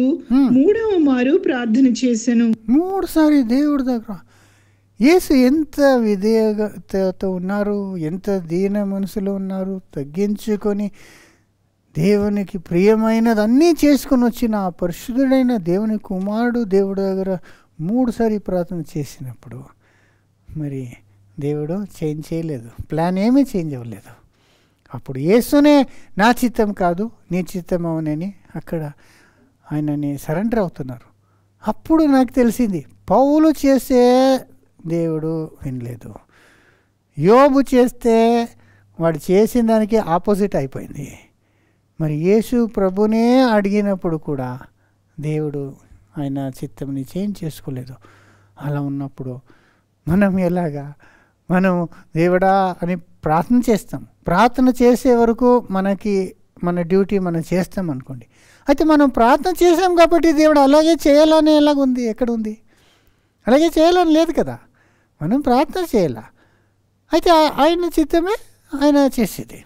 3వ మారు ప్రార్థన చేసెను. 3 సారి దేవుడి దగ్గర యేసు ఎంత విధేయతతో ఉన్నారు, ఎంత దీన మనసులో ఉన్నారు, తగ్గించుకొని దేవునికి ప్రియమైనది అన్నీ చేసుకొని వచ్చిన ఆ పరిశుద్ధుడైన దేవుని కుమారుడు దేవుడి దగ్గర 3 సారి ప్రార్థన చేసినప్పుడు మరి దేవుడు చేంజ్ చేయలేదు, ప్లాన్ ఏమీ చేంజ్ అవ్వలేదు. అప్పుడు యేసునే నా చిత్తం కాదు నీ చిత్తం అవునని అక్కడ ఆయనని సరెండర్ అవుతున్నారు. అప్పుడు నాకు తెలిసింది, పౌలు చేసే దేవుడు వినలేదు, యోబు చేస్తే వాడు చేసిన దానికి ఆపోజిట్ అయిపోయింది. మరి యేసు ప్రభునే అడిగినప్పుడు కూడా దేవుడు ఆయన చిత్తంని చేంజ్ చేసుకోలేదు. అలా ఉన్నప్పుడు మనం మనం దేవుడా అని ప్రార్థన చేస్తాం. ప్రార్థన చేసే వరకు మన డ్యూటీ మనం చేస్తాం అనుకోండి. అయితే మనం ప్రార్థన చేసాం కాబట్టి దేవుడు అలాగే చేయాలని ఎలాగుంది, ఎక్కడ ఉంది? అలాగే చేయాలని లేదు కదా. మనం ప్రార్థన చేయాల. అయితే ఆయన చిత్తమే ఆయన చేసేది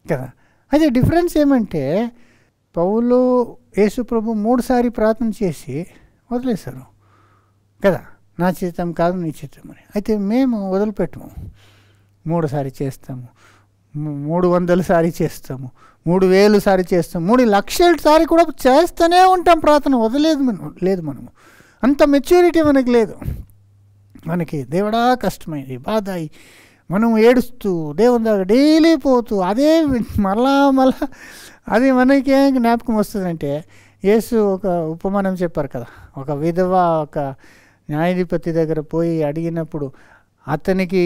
కదా. అయితే డిఫరెన్స్ ఏమంటే పౌలు యేసుప్రభు 3 సారి ప్రార్థన చేసి వదిలేశారు కదా, నా చిత్తం కాదు నీ చిత్తం అని. అయితే మేము వదిలిపెట్టము, 3 సారి చేస్తాము, 300 సారి చేస్తాము, 3000 సారి చేస్తాము, 3 లక్షల సారి కూడా చేస్తూనే ఉంటాం ప్రార్థన, లేదు మనము. అంత మెచ్యూరిటీ మనకి లేదు. మనకి దేవుడా కష్టమైంది, బాధ, మనం ఏడుస్తూ దేవుని దగ్గర డైలీ పోతూ అదే మళ్ళా అది మనకి ఏం జ్ఞాపకం వస్తుందంటే, యేసు ఒక ఉపమానం చెప్పారు కదా, ఒక విధవ ఒక న్యాయాధిపతి దగ్గర పోయి అడిగినప్పుడు అతనికి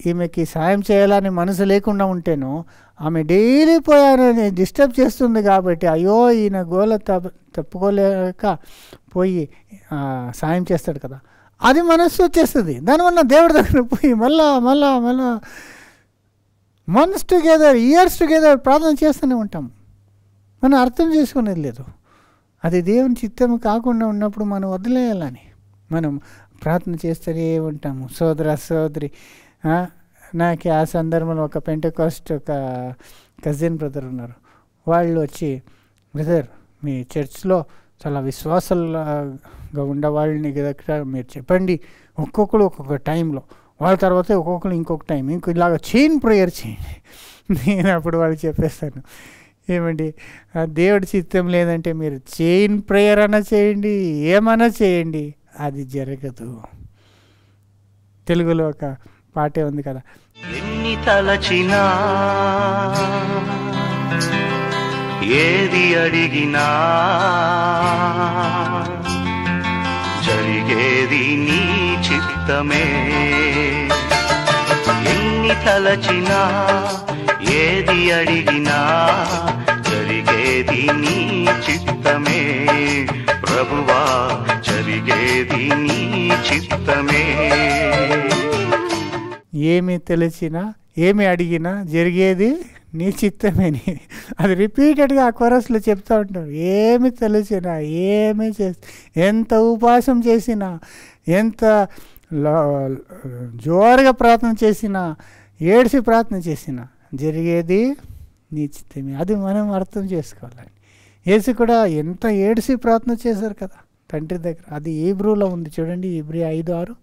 ఈమెకి సాయం చేయాలని మనసు లేకుండా ఉంటేనో ఆమె డైలీ పోయారని డిస్టర్బ్ చేస్తుంది కాబట్టి అయ్యో ఈయన గోల తప్పుకోలేక పోయి సాయం చేస్తాడు కదా, అది మనస్సు వచ్చేస్తుంది. దానివల్ల దేవుడి దగ్గర పోయి మళ్ళా మంత్స్ టుగెదర్, ఇయర్స్ టుగెదర్ ప్రార్థన చేస్తూనే ఉంటాం. మనం అర్థం చేసుకునేది లేదు. అది దేవుని చిత్తం కాకుండా ఉన్నప్పుడు మనం వదిలేయాలని మనం ప్రార్థన చేస్తూనే ఉంటాము. సోదరి నాకు ఆ సందర్భంలో ఒక పెంటెకాస్ట్ ఒక కజిన్ బ్రదర్ ఉన్నారు. వాళ్ళు వచ్చి, బ్రదర్ మీ చర్చ్లో చాలా విశ్వాసాలుగా ఉండవాళ్ళని దగ్గర మీరు చెప్పండి, ఒక్కొక్కరు ఒక్కొక్క టైంలో, వాళ్ళ తర్వాత ఒక్కొక్కరు ఇంకొక టైం, ఇలాగ చైన్ ప్రేయర్ చేయండి. నేను అప్పుడు వాళ్ళు చెప్పేస్తాను, ఏమండి దేవుడి చిత్తం లేదంటే మీరు చైన్ ప్రేయర్ అన్నా చేయండి, ఏమన్నా చేయండి, అది జరగదు. తెలుగులో ఒక పాటే ఉంది కదా, ఎన్ని తలచినా ఏది అడిగినా జరిగేది నీ చిత్తమే. ఎన్ని తలచినా ఏది అడిగినా జరిగేది నీ చిత్తమే. ప్రభువా జరిగేది నీ చిత్తమే. ఏమి తెలిసినా ఏమి అడిగినా జరిగేది నీ చిత్తమేని, అది రిపీటెడ్గా ఆ కొరస్లో చెప్తూ ఉంటారు. ఏమి తెలిసినా ఏమి ఎంత ఉపవాసం చేసినా, ఎంత జోరుగా ప్రార్థన చేసినా, ఏడ్చి ప్రార్థన చేసినా జరిగేది నీ చిత్తమే. అది మనం అర్థం చేసుకోవాలని. యేసు కూడా ఎంత ఏడ్చి ప్రార్థన చేశారు కదా తండ్రి దగ్గర. అది హీబ్రూలో ఉంది చూడండి, హీబ్రీ 5:6.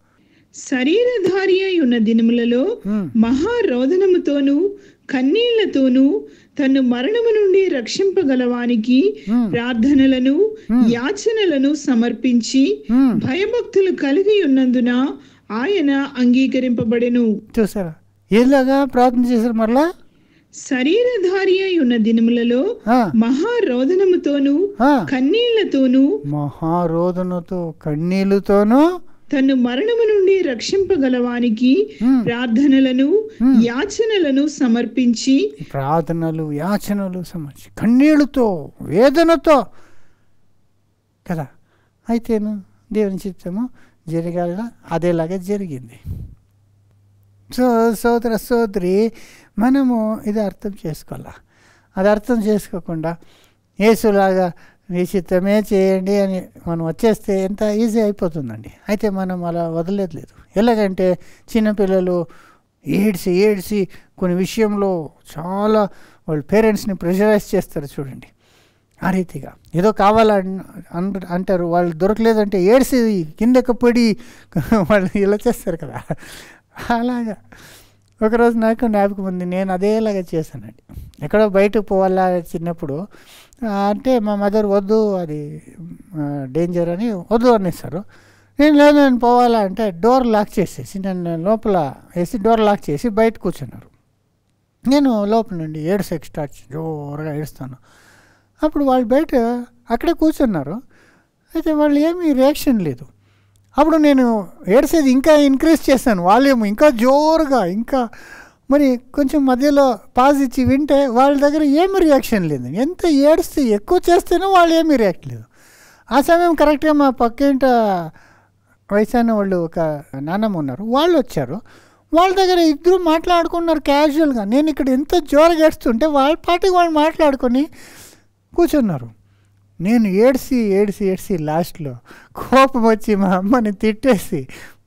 శరీరధారి అయి ఉన్న దినములలో మహారోదనముతోనూ కన్నీళ్లతోనూ తను మరణము నుండి రక్షింపగలవానికి ప్రార్థనలను యాచనలను సమర్పించి భయభక్తులు కలిగి ఉన్నందున ఆయన అంగీకరింపబడెను. చూసారా ఎలాగా ప్రార్థన చేశారు? మరలా శరీరధారి అయి ఉన్న దినములలో మహారోదనముతోనూ కన్నీళ్లతోనూ తను మరణము నుండి రక్షింపగలవానికి ప్రార్థనలను యాచనలను సమర్పించి కన్నీళ్లతో వేదనతో కదా. అయితేను దేవుని చిత్తము జరగాల, అదేలాగా జరిగింది. సో సోదరి మనము ఇది అర్థం చేసుకోవాలా. అది అర్థం చేసుకోకుండా యేసులాగా నీ చిత్తమే చేయండి అని మనం వచ్చేస్తే ఎంత ఈజీ అయిపోతుందండి. అయితే మనం అలా వదిలేదు. ఎలాగంటే చిన్నపిల్లలు ఏడ్చి కొన్ని విషయంలో చాలా వాళ్ళు పేరెంట్స్ని ప్రెషరైజ్ చేస్తారు చూడండి. ఆ రీతిగా ఏదో కావాలంటారు, వాళ్ళు దొరకలేదంటే ఏడ్చి కిందకు పడి వాళ్ళు ఇలా చేస్తారు కదా. అలాగా ఒకరోజు నాకు జ్ఞాపకం ఉంది, నేను అదేలాగా చేశానండి. ఎక్కడో బయటకు పోవాలా చిన్నప్పుడు అంటే మా మదర్ వద్దు, అది డేంజర్ అని వద్దు అనేస్తారు. నేను పోవాలా అంటే డోర్ లాక్ చేసేసి నన్ను లోపల వేసి డోర్ లాక్ చేసి బయట కూర్చున్నారు. నేను లోపల నుండి స్టార్ట్ జోరుగా ఏడుస్తాను. అప్పుడు వాళ్ళు బయట అక్కడే కూర్చున్నారు. అయితే వాళ్ళు ఏమీ రియాక్షన్ లేదు. అప్పుడు నేను ఏడ్చేది ఇంకా ఇంక్రీజ్ చేశాను, వాల్యూమ్ ఇంకా జోరుగా, ఇంకా మరి కొంచెం మధ్యలో పాజ్ ఇచ్చి వింటే వాళ్ళ దగ్గర ఏమి రియాక్షన్ లేదు. ఎంత ఏడిస్తే ఎక్కువ చేస్తేనో వాళ్ళు ఏమీ రియాక్ట్ లేదు. ఆ సమయం కరెక్ట్గా మా పక్కింట వయసాన వాళ్ళు ఒక నాన్నమ్మ ఉన్నారు, వాళ్ళు వచ్చారు. వాళ్ళ దగ్గర ఇద్దరు మాట్లాడుకున్నారు క్యాజువల్గా. నేను ఇక్కడ ఎంత జోరుగా ఏడుస్తుంటే వాళ్ళ పాటికి వాళ్ళు మాట్లాడుకొని కూర్చున్నారు. నేను ఏడ్చి లాస్ట్లో కోపం వచ్చి మా అమ్మని తిట్టేసి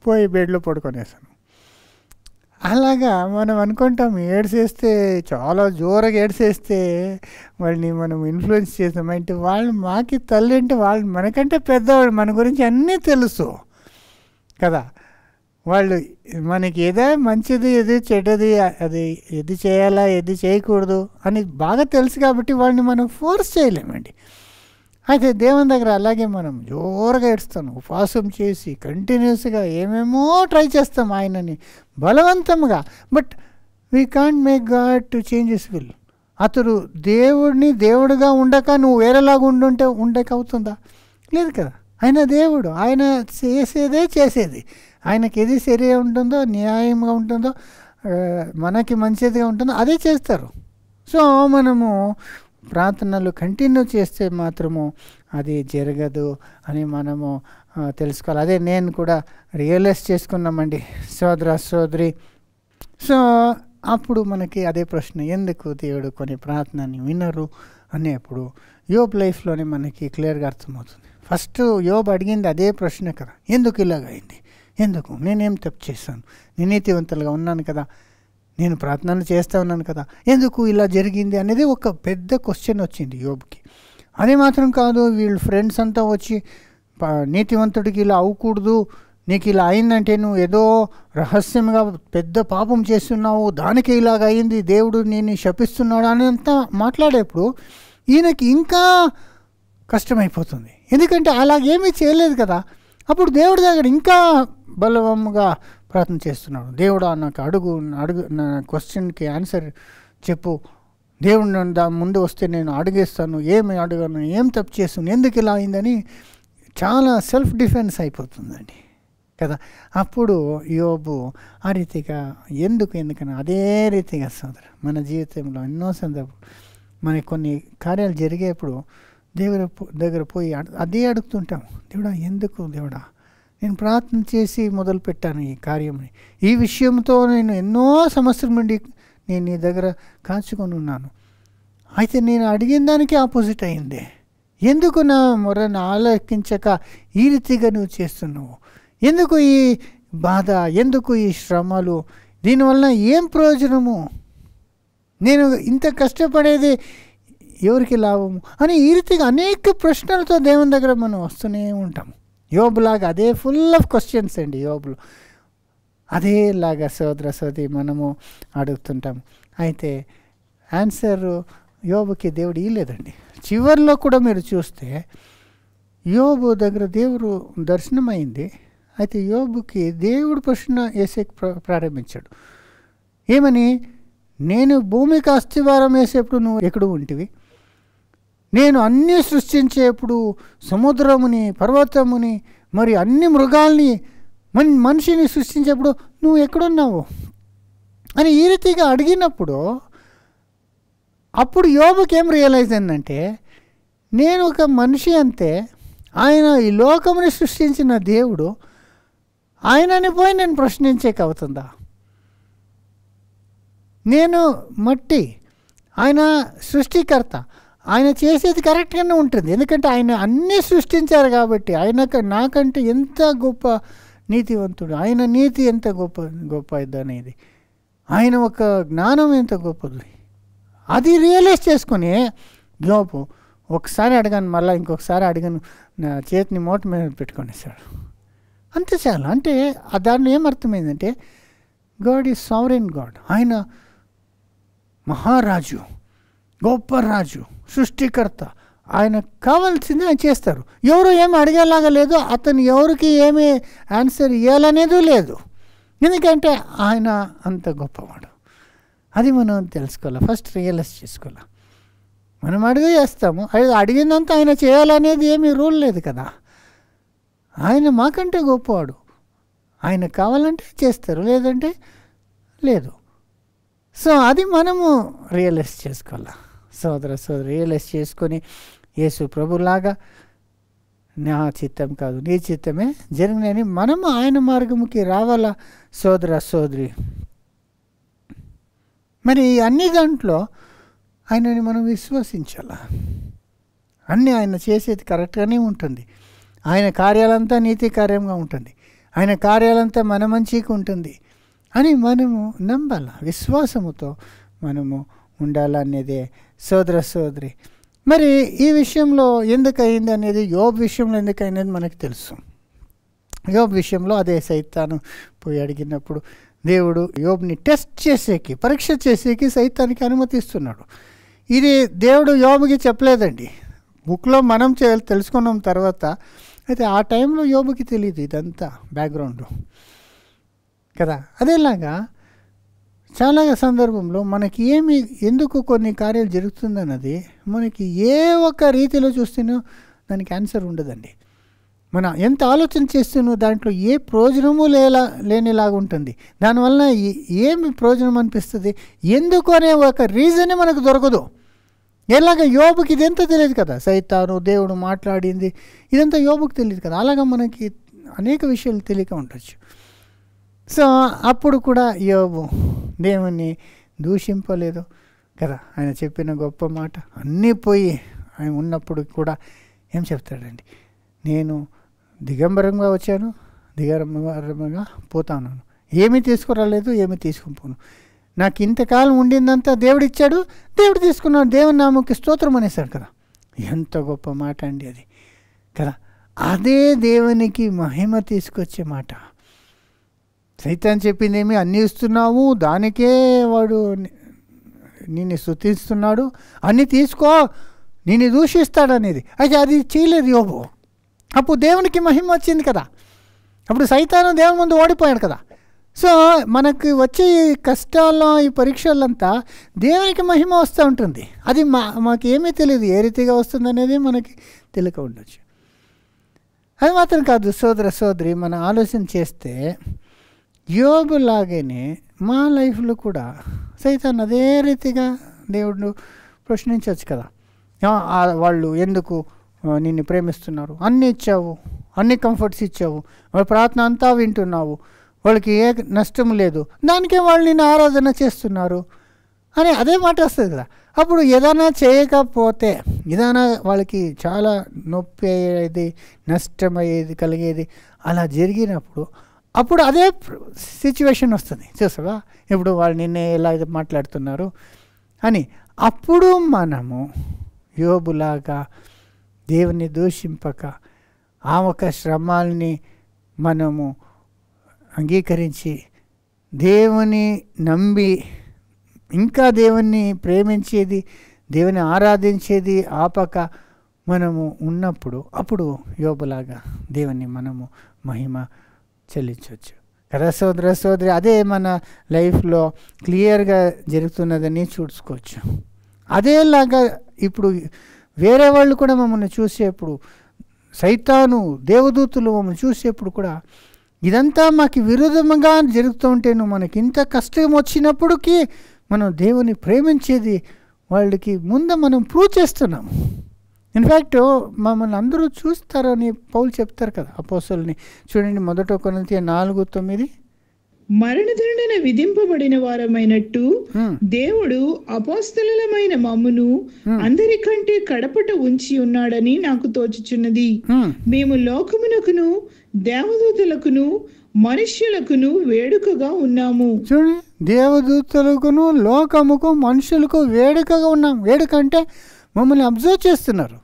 పోయి బెడ్లో పడుకొనేసాను. అలాగా మనం అనుకుంటాం ఏడ్చేస్తే చాలా జోరుగా ఏడ్చేస్తే వాళ్ళని మనం ఇన్ఫ్లుయెన్స్ చేస్తాం. అంటే వాళ్ళు మాకి తల్లి అంటే వాళ్ళు మనకంటే పెద్దవాళ్ళు, మన గురించి అన్నీ తెలుసు కదా. వాళ్ళు మనకి ఏదో మంచిది ఏది చెడ్డది, అది ఏది చేయాలా ఏది చేయకూడదు అని బాగా తెలుసు కాబట్టి వాళ్ళని మనం ఫోర్స్ చేయలేమండి. అయితే దేవుని దగ్గర అలాగే మనం జోరుగా ఏడుస్తాం, ఉపవాసం చేసి కంటిన్యూస్గా ఏమేమో ట్రై చేస్తాం ఆయనని బలవంతంగా. But we can't make God to change his will. అతడు దేవుడిని దేవుడిగా ఉండక నువ్వు వేరేలాగా ఉండక అవుతుందా? లేదు కదా. ఆయన దేవుడు, ఆయన చేసేది ఆయనకి ఏది సరిగా ఉంటుందో, న్యాయంగా ఉంటుందో, మనకి మంచిదిగా ఉంటుందో అదే చేస్తారు. సో మనము ప్రార్థనలు కంటిన్యూ చేస్తే మాత్రము అది జరగదు అని మనము తెలుసుకోవాలి. అదే నేను కూడా రియలైజ్ చేసుకున్నామండి సోదరి. సో అప్పుడు మనకి అదే ప్రశ్న, ఎందుకు దేవుడు కొన్ని ప్రార్థనని వినరు అనేప్పుడు యోబ్ లైఫ్లోనే మనకి క్లియర్గా అర్థమవుతుంది. ఫస్ట్ యోబ్ అడిగింది అదే ప్రశ్న కదా, ఎందుకు ఇలాగైంది, ఎందుకు, నేనేం తప్పు చేశాను, నేను నీతివంతులుగా ఉన్నాను కదా, నేను ప్రార్థనలు చేస్తూ ఉన్నాను కదా, ఎందుకు ఇలా జరిగింది అనేది ఒక పెద్ద క్వశ్చన్ వచ్చింది యోబ్కి. అదే మాత్రం కాదు, వీళ్ళు ఫ్రెండ్స్ అంతా వచ్చి నీతివంతుడికి ఇలా అవ్వకూడదు, నీకు ఇలా అయిందంటే నువ్వు ఏదో రహస్యంగా పెద్ద పాపం చేస్తున్నావు, దానికి ఇలాగ అయింది, దేవుడు నేను శపిస్తున్నాడు అని అంతా మాట్లాడేప్పుడు ఈయనకి ఇంకా కష్టమైపోతుంది. ఎందుకంటే అలాగేమీ చేయలేదు కదా. అప్పుడు దేవుడి దగ్గర ఇంకా బలవంగా ప్రార్థన చేస్తున్నాడు. దేవుడా నాకు అడుగు నా క్వశ్చన్కి ఆన్సర్ చెప్పు, దేవుడు ముందు వస్తే నేను అడిగేస్తాను, ఏమి అడగను, ఏం తప్పు చేస్తాను, ఎందుకు ఇలా అయిందని చాలా సెల్ఫ్ డిఫెన్స్ అయిపోతుందండి కదా. అప్పుడు యోబు ఆ రీతిగా ఎందుకని అదే రీతిగా సోదరు మన జీవితంలో ఎన్నో సందర్భాలు మనకి కొన్ని కార్యాలు జరిగేప్పుడు దేవుడి దగ్గర పోయి అదే అడుగుతుంటాం, దేవుడా ఎందుకు, దేవుడా నేను ప్రార్థన చేసి మొదలుపెట్టాను ఈ కార్యంని, ఈ విషయంతో నేను ఎన్నో సంవత్సరం నుండి నేను నీ దగ్గర కాచుకొని ఉన్నాను, అయితే నేను అడిగిన దానికి ఆపోజిట్ అయింది, ఎందుకు నా మొరను ఆలకించక ఈ రీతిగా నువ్వు చేస్తున్నావు, ఎందుకు ఈ బాధ, ఎందుకు ఈ శ్రమలు, దీనివల్ల ఏం ప్రయోజనము, నేను ఇంత కష్టపడేది ఎవరికి లాభము అని ఈ రీతిగా అనేక ప్రశ్నలతో దేవుని దగ్గర మనం వస్తూనే ఉంటాము. యోబులాగా అదే ఫుల్ ఆఫ్ క్వశ్చన్స్ అండి యోబులు, అదేలాగా సోదరి మనము అడుగుతుంటాము. అయితే ఆన్సర్ యోబుకి దేవుడు ఇవ్వలేదండి. చివరిలో కూడా మీరు చూస్తే యోబు దగ్గర దేవుడు దర్శనమైంది. అయితే యోబుకి దేవుడు ప్రశ్న వేసే ప్రారంభించాడు. ఏమని, నేను భూమికి అస్థివారం వేసేప్పుడు నువ్వు ఎక్కడ ఉంటివి, నేను అన్నీ సృష్టించేప్పుడు సముద్రముని, పర్వతముని, మరి అన్ని మృగాల్ని, మనిషిని సృష్టించేప్పుడు నువ్వు ఎక్కడున్నావు అని ఈ రీతిగా అడిగినప్పుడు అప్పుడు యోబుకి ఏం రియలైజ్ అయిందంటే, నేను ఒక మనిషి అంతే, ఆయన ఈ లోకముని సృష్టించిన దేవుడు, ఆయనని పోయి నేను ప్రశ్నించేకి అవుతుందా, నేను మట్టి, ఆయన సృష్టికర్త, ఆయన చేసేది కరెక్ట్గానే ఉంటుంది, ఎందుకంటే ఆయన అన్నీ సృష్టించారు కాబట్టి, నాకంటే ఎంత గొప్ప నీతివంతుడు, ఆయన నీతి ఎంత గొప్ప అనేది, ఆయన ఒక జ్ఞానం ఎంత గొప్పది, అది రియలైజ్ చేసుకుని యోబు ఒకసారి అడగాను, మళ్ళీ ఇంకొకసారి అడిగాను, నా చేతిని మోట మీద పెట్టుకునేసాడు. అంతే చాలు. అంటే దాంట్లో ఏమర్థమైందంటే, గాడ్ ఈజ్ సావరెన్ గాడ్, ఆయన మహారాజు, గొప్ప రాజు, సృష్టికర్త, ఆయన కావాల్సింది ఆయన చేస్తారు. ఎవరు ఏమి అడిగేలాగా లేదు, అతను ఎవరికి ఏమి ఆన్సర్ ఇవ్వాలనేది లేదు, ఎందుకంటే ఆయన అంత గొప్పవాడు. అది మనం తెలుసుకోవాలి, ఫస్ట్ రియలైజ్ చేసుకోవాలి. మనం చేస్తాము, అడిగిందంతా ఆయన చేయాలనేది ఏమీ రూల్ లేదు కదా. ఆయన మాకంటే గొప్పవాడు, ఆయన కావాలంటే చేస్తారు, లేదంటే లేదు. సో అది మనము రియలైజ్ చేసుకోవాలి సోదరి రియలైజ్ చేసుకొని యేసు ప్రభులాగా నా చిత్తం కాదు నీ చిత్తమే జరిగినని మనము ఆయన మార్గముకి రావాలా సోదరి. మరి అన్ని దాంట్లో ఆయనని మనం విశ్వసించాలా. అన్నీ ఆయన చేసేది కరెక్ట్గానే ఉంటుంది, ఆయన కార్యాలంతా నీతి కార్యంగా ఉంటుంది, ఆయన కార్యాలంతా మన మంచికి ఉంటుంది, అని మనము నమ్మాల, విశ్వాసముతో మనము ఉండాలనేదే సోదర సోదరి. మరి ఈ విషయంలో ఎందుకు అయింది అనేది, యోబు విషయంలో ఎందుకు అయింది మనకు తెలుసు. యోబు విషయంలో అదే సైతాను పోయి అడిగినప్పుడు దేవుడు యోబుని టెస్ట్ చేసేకి, పరీక్ష చేసేకి సైతానికి అనుమతిస్తున్నాడు. ఇది దేవుడు యోబుకి చెప్పలేదండి, బుక్లో మనం తెలుసుకున్నాం తర్వాత. అయితే ఆ టైంలో యోబుకి తెలియదు ఇదంతా బ్యాక్గ్రౌండ్ కదా. అదేలాగా చాలా సందర్భంలో మనకి ఎందుకు కొన్ని కార్యాలు జరుగుతుందన్నది మనకి ఏ ఒక్క రీతిలో చూస్తేనో దానికి ఆన్సర్ ఉండదండి. మనం ఎంత ఆలోచన చేస్తేనో దాంట్లో ఏ ప్రయోజనము లేనిలాగా ఉంటుంది. దానివల్ల ఏమి ప్రయోజనం అనిపిస్తుంది, ఎందుకు అనే ఒక రీజనే మనకు దొరకదు. ఎలాగ యోబుకి ఇదంతా తెలియదు కదా, సైతాను దేవుడు మాట్లాడింది ఇదంతా యోబుకి తెలియదు కదా. అలాగా మనకి అనేక విషయాలు తెలియక ఉండొచ్చు. సో అప్పుడు కూడా యోబు దేవుణ్ణి దూషింపలేదు కదా. ఆయన చెప్పిన గొప్ప మాట అన్నీ పోయి ఆయన ఉన్నప్పుడు కూడా ఏం చెప్తాడండి, నేను దిగంబరంగా వచ్చాను, దిగంబరంగా పోతాను, ఏమీ తీసుకురాలేదు, ఏమీ తీసుకుని పోను, నాకు ఇంతకాలం ఉండిందంతా దేవుడు ఇచ్చాడు, దేవుడు తీసుకున్నాడు, దేవుని నామకి స్తోత్రం అనేసాడు కదా. ఎంత గొప్ప మాట అండి అది కదా. అదే దేవునికి మహిమ తీసుకొచ్చే మాట. సైతాన్ చెప్పిందేమి, అన్నీ ఇస్తున్నావు, దానికే వాడు నిన్ను స్తుతిస్తున్నాడు, అన్నీ తీసుకో, నిన్ను దూషిస్తాడనేది. అయితే అది చేయలేదు యోబు. అప్పుడు దేవునికి మహిమ వచ్చింది కదా. అప్పుడు సైతాను దేవుని ముందు ఓడిపోయాడు కదా. సో మనకు వచ్చే ఈ కష్టాల్లో, ఈ పరీక్షలంతా దేవునికి మహిమ వస్తూ ఉంటుంది. అది మాకు ఏమీ తెలియదు ఏ రీతిగా వస్తుంది అనేది మనకి తెలియక ఉండొచ్చు. అది మాత్రం కాదు సోదర సోదరి, మనం ఆలోచన చేస్తే యోబు లాగానే మా లైఫ్లో కూడా సైతాన్ అదే రీతిగా దేవుడు ప్రశ్నించవచ్చు కదా. వాళ్ళు ఎందుకు నిన్ను ప్రేమిస్తున్నారు, అన్నీ ఇచ్చావు, అన్ని కంఫర్ట్స్ ఇచ్చావు, వాళ్ళ ప్రార్థన అంతా వింటున్నావు, వాళ్ళకి ఏ నష్టం లేదు, దానికే వాళ్ళు నిన్ను ఆరాధన చేస్తున్నారు అని అదే మాట వస్తుంది కదా. అప్పుడు ఏదైనా చేయకపోతే, ఏదైనా వాళ్ళకి చాలా నొప్పి అయ్యేది, నష్టమయ్యేది, కలిగేది అలా జరిగినప్పుడు అప్పుడు అదే సిచ్యువేషన్ వస్తుంది. చూసావా ఇప్పుడు వాళ్ళు నిన్నే ఎలా మాట్లాడుతున్నారు అని. అప్పుడు మనము యోబులాగా దేవుని దూషింపక ఆ ఒక శ్రమాల్ని మనము అంగీకరించి దేవుని నమ్మి ఇంకా దేవుణ్ణి ప్రేమించేది, దేవుని ఆరాధించేది ఆపక మనము ఉన్నప్పుడు అప్పుడు యోబులాగా దేవుని మనము మహిమ చెల్లించవచ్చు కదా సోదర సోదరి. అదే మన లైఫ్లో క్లియర్గా జరుగుతున్నదని చూసుకోవచ్చు. అదేలాగా ఇప్పుడు వేరే వాళ్ళు కూడా మమ్మల్ని చూసేప్పుడు, సైతాను దేవదూతులు మమ్మల్ని చూసేప్పుడు కూడా ఇదంతా మాకు విరోధంగా జరుగుతూ ఉంటేను మనకి ఇంత కష్టం వచ్చినప్పటికీ మనం దేవుని ప్రేమించేది వాళ్ళకి ముందు మనం ప్రూవ్ చేస్తున్నాము. ఇన్ఫ్యాక్ట్ మమ్మల్ని అందరూ చూస్తారని పౌలు చెప్తారు కదా అపోస్తలుని. చూడండి 1 కొరింథీ 4:9, మరణదండన విధింపబడిన వారమైనట్టు దేవుడు అపోస్తలులమైన మమ్మును అందరికంటే కడపట ఉంచి ఉన్నాడని నాకు తోచుచున్నది. మేము లోకమునకును దేవదూతలకును మనుష్యులకును వేడుకగా ఉన్నాము. చూడండి, దేవదూతలకును లోకముకు మనుషులకు వేడుకగా ఉన్నాం. వేడుక అంటే మమ్మల్ని అబ్జర్వ్ చేస్తున్నారు,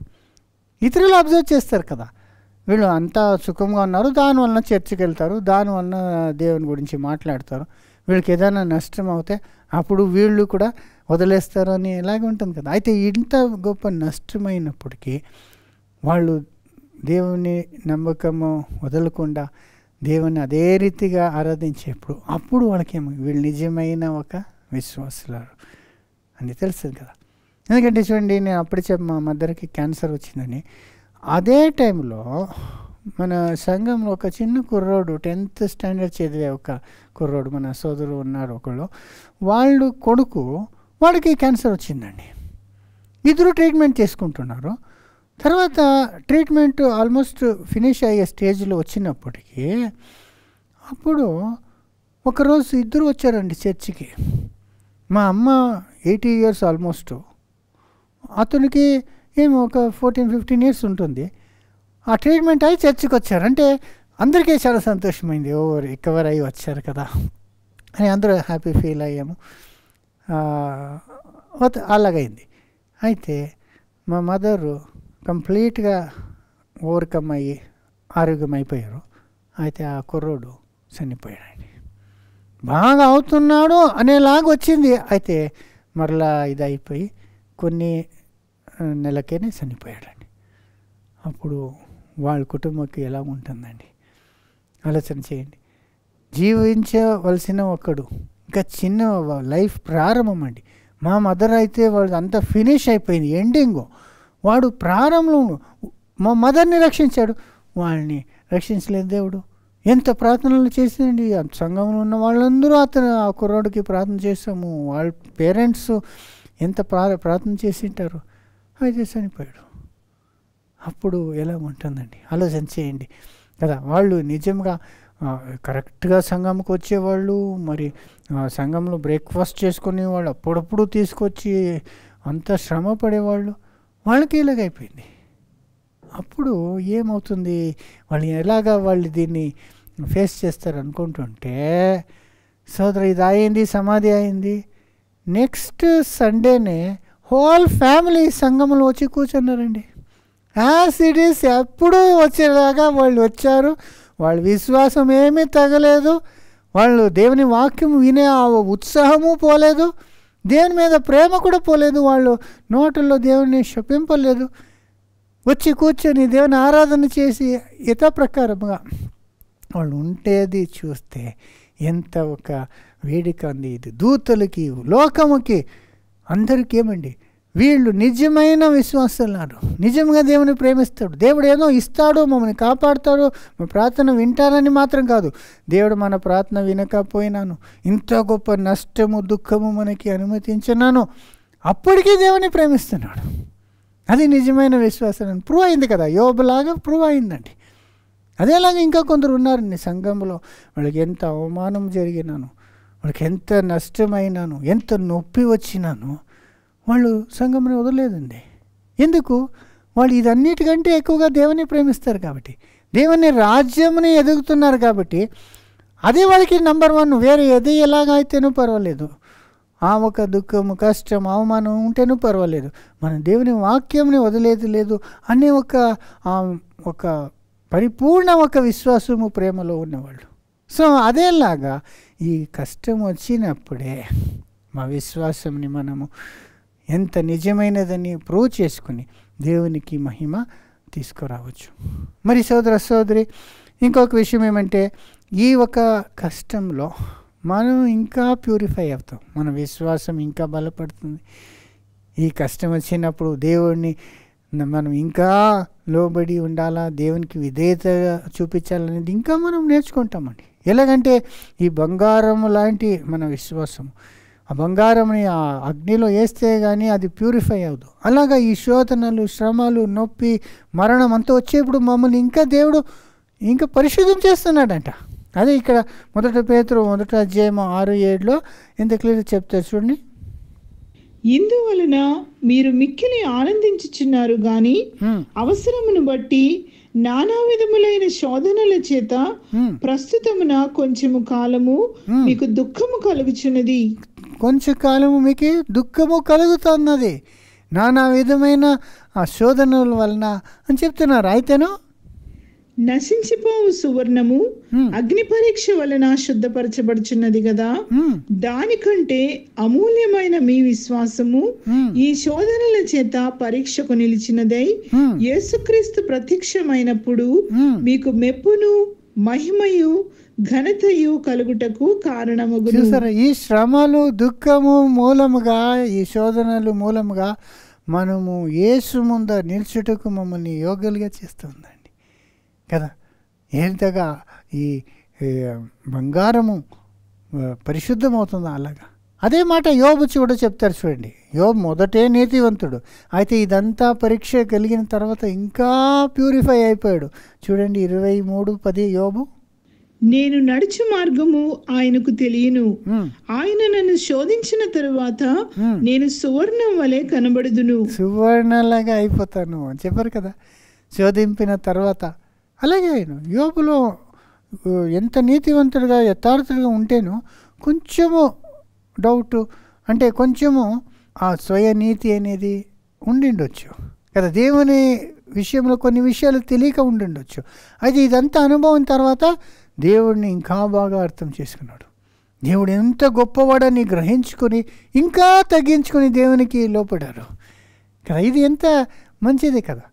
ఇతరులు అబ్జర్వ్ చేస్తారు కదా. వీళ్ళు అంతా సుఖంగా ఉన్నారు, దానివల్ల చర్చికి వెళ్తారు, దానివల్ల దేవుని గురించి మాట్లాడతారు. వీళ్ళకి ఏదైనా నష్టం అవుతే అప్పుడు వీళ్ళు కూడా వదిలేస్తారు అని ఇలాగే ఉంటుంది కదా. అయితే ఇంత గొప్ప నష్టమైనప్పటికీ వాళ్ళు దేవుని నమ్మకము వదలకుండా దేవుని అదే రీతిగా ఆరాధించేప్పుడు అప్పుడు వాళ్ళకేమో వీళ్ళు నిజమైన ఒక విశ్వాసులారు అని తెలుస్తుంది కదా. ఎందుకంటే చూడండి, నేను అప్పుడే మా మదర్కి క్యాన్సర్ వచ్చిందని, అదే టైంలో మన సంఘంలో ఒక చిన్న కుర్రోడు 10th స్టాండర్డ్ చదివే ఒక కుర్రోడు మన సోదరు ఉన్నారు ఒకళ్ళు, వాళ్ళు కొడుకు, వాడికి క్యాన్సర్ వచ్చిందండి. ఇద్దరు ట్రీట్మెంట్ చేసుకుంటున్నారు. తర్వాత ట్రీట్మెంట్ ఆల్మోస్ట్ ఫినిష్ అయ్యే స్టేజ్లో వచ్చినప్పటికీ అప్పుడు ఒకరోజు ఇద్దరు వచ్చారండి చర్చికి. మా అమ్మ 80 years ఆల్మోస్ట్, అతనికి ఏమో ఒక 14-15 years ఉంటుంది. ఆ ట్రీట్మెంట్ అయ్యి చర్చికి వచ్చారు. అంటే అందరికీ చాలా సంతోషమైంది, రికవర్ అయ్యి వచ్చారు కదా. అని అందరూ హ్యాపీ ఫీల్ అయ్యాము. అలాగైంది. అయితే మా మదరు కంప్లీట్గా ఓవర్కమ్ అయ్యి ఆరోగ్యమైపోయారు. అయితే ఆ కుర్రోడు చనిపోయాడండి. బాగా అవుతున్నాడు అనేలాగా వచ్చింది. అయితే మరలా ఇది అయిపోయి కొన్ని నెలకేనే చనిపోయాడండి. అప్పుడు వాళ్ళ కుటుంబంకి ఎలా ఉంటుందండి? ఆలోచన చేయండి. జీవించవలసిన ఒకడు ఇంకా చిన్న లైఫ్ ప్రారంభం అండి. మా మదర్ అయితే వాడు అంతా ఫినిష్ అయిపోయింది, ఎండింగ్. వాడు ప్రారంభంలో మా మదర్ని రక్షించాడు, వాళ్ళని రక్షించలేదు దేవుడు. ఎంత ప్రార్థనలు చేసిందండి. సంఘంలో ఉన్న వాళ్ళందరూ ఆ కుర్రాడికి ప్రార్థన చేసాము. వాళ్ళ పేరెంట్స్ ఎంత ప్రార్థన చేసింటారు. అయితే చనిపోయాడు. అప్పుడు ఎలా ఉంటుందండి? ఆలోచన చేయండి కదా. వాళ్ళు నిజంగా కరెక్ట్గా సంఘంకి వచ్చేవాళ్ళు, మరి సంఘంలో బ్రేక్ఫాస్ట్ చేసుకునే వాళ్ళు, అప్పుడప్పుడు తీసుకొచ్చి అంత శ్రమ పడేవాళ్ళు. వాళ్ళకి ఇలాగైపోయింది. అప్పుడు ఏమవుతుంది? వాళ్ళు దీన్ని ఫేస్ చేస్తారు అనుకుంటుంటే, సోదరు ఇది అయింది, సమాధి అయింది. నెక్స్ట్ సండేనే హోల్ ఫ్యామిలీ సంఘంలో వచ్చి కూర్చున్నారండి. యాజ్ ఇట్ ఈస్ ఎప్పుడు వచ్చేలాగా వాళ్ళు వచ్చారు. వాళ్ళ విశ్వాసం ఏమీ తగలేదు. వాళ్ళు దేవుని వాక్యం వినే ఆ ఉత్సాహము పోలేదు, దేవుని మీద ప్రేమ కూడా పోలేదు. వాళ్ళు నోటుల్లో దేవుని శపింపలేదు. వచ్చి కూర్చొని దేవుని ఆరాధన చేసి యథాప్రకారంగా వాళ్ళు ఉంటేది చూస్తే ఎంత ఒక వేడిక ఉంది. ఇది దూతలకి, లోకముకి, అందరికీ ఏమండి, వీళ్ళు నిజమైన విశ్వాసాలు, నిజంగా దేవుని ప్రేమిస్తాడు. దేవుడు ఏదో ఇస్తాడు, మమ్మల్ని కాపాడుతాడు, మా ప్రార్థన వింటారని మాత్రం కాదు. దేవుడు మన ప్రార్థన వినకపోయినాను, ఇంత గొప్ప నష్టము దుఃఖము మనకి అనుమతించినాను, అప్పటికీ దేవుని ప్రేమిస్తున్నాడు. అది నిజమైన విశ్వాసం. ప్రూవ్ అయింది కదా, యోబులాగా ప్రూవ్ అయిందండి. అదేలాగా ఇంకా కొందరు ఉన్నారండి సంఘంలో. వాళ్ళకి ఎంత అవమానం జరిగినాను, వాళ్ళకి ఎంత నష్టమైనాను, ఎంత నొప్పి వచ్చినాను, వాళ్ళు సంఘంని వదలలేదండి. ఎందుకు? వాళ్ళు ఇదన్నిటికంటే ఎక్కువగా దేవుని ప్రేమిస్తారు కాబట్టి, దేవుని రాజ్యంని ఎదుగుతున్నారు కాబట్టి, అదే వాళ్ళకి నెంబర్ 1. వేరే ఏది ఎలాగైతేనూ పర్వాలేదు, ఆ ఒక దుఃఖము, కష్టం, అవమానం ఉంటేనూ పర్వాలేదు, మన దేవుని వాక్యంని వదిలేది లేదు అనే ఒక పరిపూర్ణ ఒక విశ్వాసము, ప్రేమలో ఉన్నవాళ్ళు. సో అదేలాగా ఈ కష్టం వచ్చినప్పుడే మా విశ్వాసంని మనము ఎంత నిజమైనదని ప్రూవ్ చేసుకుని దేవునికి మహిమ తీసుకురావచ్చు. మరి సోదరి, ఇంకొక విషయం ఏమంటే, ఈ ఒక కష్టంలో మనం ఇంకా ప్యూరిఫై అవుతాం, మన విశ్వాసం ఇంకా బలపడుతుంది. ఈ కష్టం వచ్చినప్పుడు దేవుడిని మనం ఇంకా లోబడి ఉండాలా, దేవునికి విధేయత చూపించాలనేది ఇంకా మనం నేర్చుకుంటామండి. ఎలాగంటే ఈ బంగారం లాంటి మన విశ్వాసం, ఆ బంగారంని ఆ అగ్నిలో వేస్తే కానీ అది ప్యూరిఫై అవ్వదు. అలాగా ఈ శోధనలు, శ్రమలు, నొప్పి, మరణం అంతా వచ్చేప్పుడు మమ్మల్ని ఇంకా దేవుడు ఇంకా పరిశుద్ధం చేస్తున్నాడంట. అదే ఇక్కడ 1 పేతురు 1 అధ్యాయం 6-7 ఎంత క్లియర్ చెప్తారు చూడండి. ఇందువలన మీరు మిక్కిలి ఆనందించుచున్నారు గాని అవసరమును బట్టి నానా విధములైన శోధనల చేత ప్రస్తుతమున కొంచెము కాలము మీకు దుఃఖము కలుగుచున్నది. కొంచెం కాలము మీకు దుఃఖము కలుగుతున్నది, నానా విధమైన ఆ శోధనల వలన అని చెప్తున్నారు. అయితేను నశించిపోవు సువర్ణము అగ్ని పరీక్ష వలన శుద్ధపరచబడుచున్నది కదా, దానికంటే అమూల్యమైన మీ విశ్వాసము ఈ శోధనల చేత పరీక్షకు నిలిచినదై యేసుక్రీస్తు ప్రత్యక్షమైనప్పుడు మీకు మెప్పును, మహిమయు, ఘనతయు కలుగుటకు కారణమగును. చూసారా, ఈ శ్రమలు, దుఃఖము మూలముగా, ఈ శోధనలు మూలముగా మనము యేసు ముందు నిల్చుటకు మమ్మల్ని యోగ్యులుగా చేస్తుందండి కదా. ఎంతగా ఈ బంగారము పరిశుద్ధమవుతుందో అలాగా. అదే మాట యోబు కూడా చెప్తారు చూడండి. యోబు మొదటే నీతివంతుడు, అయితే ఇదంతా పరీక్ష కలిగిన తర్వాత ఇంకా ప్యూరిఫై అయిపోయాడు. చూడండి 23:10 యోబు. నేను నడుచు మార్గము ఆయనకు తెలియను, ఆయన నన్ను శోధించిన తరువాత నేను సువర్ణం వలె కనబడుదును. సువర్ణలాగా అయిపోతాను అని చెప్పారు కదా, శోధింపిన తర్వాత. అలాగే ఆయన యోబులో ఎంత నీతివంతుడిగా, యథార్థుడిగా ఉంటేనో కొంచెము డౌటు, అంటే కొంచెము ఆ స్వయనీతి అనేది ఉండిండొచ్చు కదా, దేవుని విషయంలో కొన్ని విషయాలు తెలియక ఉండిండొచ్చు. అయితే ఇదంతా అనుభవం తర్వాత దేవుడిని ఇంకా బాగా అర్థం చేసుకున్నాడు. దేవుడు ఎంత గొప్పవాడని గ్రహించుకొని ఇంకా తగ్గించుకొని దేవునికి లోపడారు కదా. ఇది ఎంత మంచిది కదా.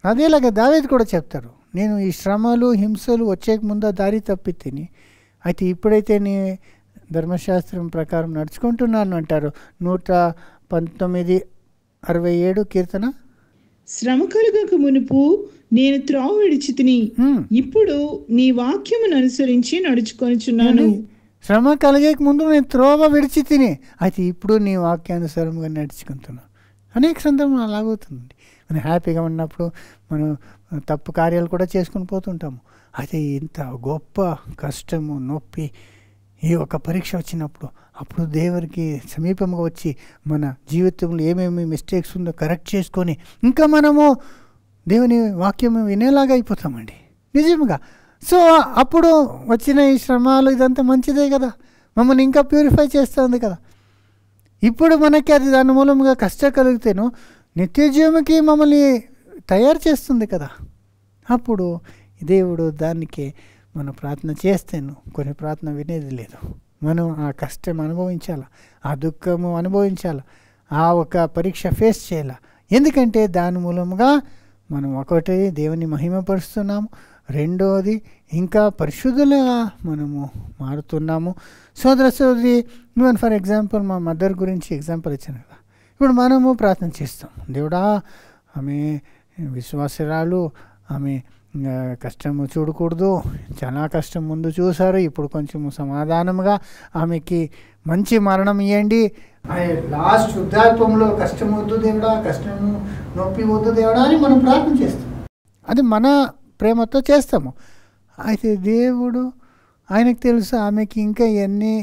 అదేలాగా దావీదు కూడా చెప్తారు, నేను ఈ శ్రమలు హింసలు వచ్చేక ముందు దారి తప్పి తిని, అయితే ఇప్పుడైతే నీ ధర్మశాస్త్రం ప్రకారం నడుచుకుంటున్నాను అంటారు. 119:67 కీర్తన. శ్రమ కలుగక మునుపు నేను త్రోవ విడిచి తిని, ఇప్పుడు నీ వాక్యమును అనుసరించి నడుచుకొనిచున్నాను. శ్రమ కలిగేక ముందు నేను త్రోవ విడిచి తిని, అయితే ఇప్పుడు నీ వాక్యానుసారంగా నడుచుకుంటున్నాను. అనేక సందర్భం అలాగవుతుంది. మనం హ్యాపీగా ఉన్నప్పుడు మనం తప్పు కార్యాలు కూడా చేసుకుని పోతుంటాము. అయితే ఇంత గొప్ప కష్టము నొప్పి ఈ ఒక పరీక్ష వచ్చినప్పుడు అప్పుడు దేవునికి సమీపంగా వచ్చి మన జీవితంలో ఏమేమి మిస్టేక్స్ ఉందో కరెక్ట్ చేసుకొని ఇంకా మనము దేవుని వాక్యం వినేలాగా అయిపోతామండి నిజంగా. సో అప్పుడు వచ్చిన ఈ శ్రమలు ఇదంతా మంచిదే కదా, మమ్మల్ని ఇంకా ప్యూరిఫై చేస్తుంది కదా. ఇప్పుడు మనకి అది దాని మూలంగా కష్టం కలిగితేను నిత్యజీవముకి మమ్మల్ని తయారు చేస్తుంది కదా. అప్పుడు దేవుడు దానికి మనం ప్రార్థన చేస్తేను కొన్ని ప్రార్థన వినేది లేదు. మనం ఆ కష్టం అనుభవించాలా, ఆ దుఃఖము అనుభవించాలా, ఆ ఒక పరీక్ష ఫేస్ చేయాలా. ఎందుకంటే దాని మూలంగా మనం ఒకటి దేవుని మహిమపరుస్తున్నాము, రెండోది ఇంకా పరిశుద్ధులుగా మనము మారుతున్నాము. సోదర సోదరి, ఈవెన్ ఫర్ ఎగ్జాంపుల్ మా మదర్ గురించి ఎగ్జాంపుల్ ఇచ్చాను కదా. ఇప్పుడు మనము ప్రార్థన చేస్తాం, దేవుడా ఆమె విశ్వాసరాలు, ఆమె కష్టము చూడకూడదు, చాలా కష్టం ముందు చూశారు, ఇప్పుడు కొంచెము సమాధానంగా ఆమెకి మంచి మరణం ఇవ్వండి, లాస్ట్ వృద్ధాప్యంలో కష్టం వద్దు దేవుడా, కష్టము నొప్పి వద్దు దేవుడా అని మనం ప్రార్థన చేస్తాం. అది మన ప్రేమతో చేస్తాము. అయితే దేవుడు ఆయనకు తెలుసు ఆమెకి ఇంకా ఎన్ని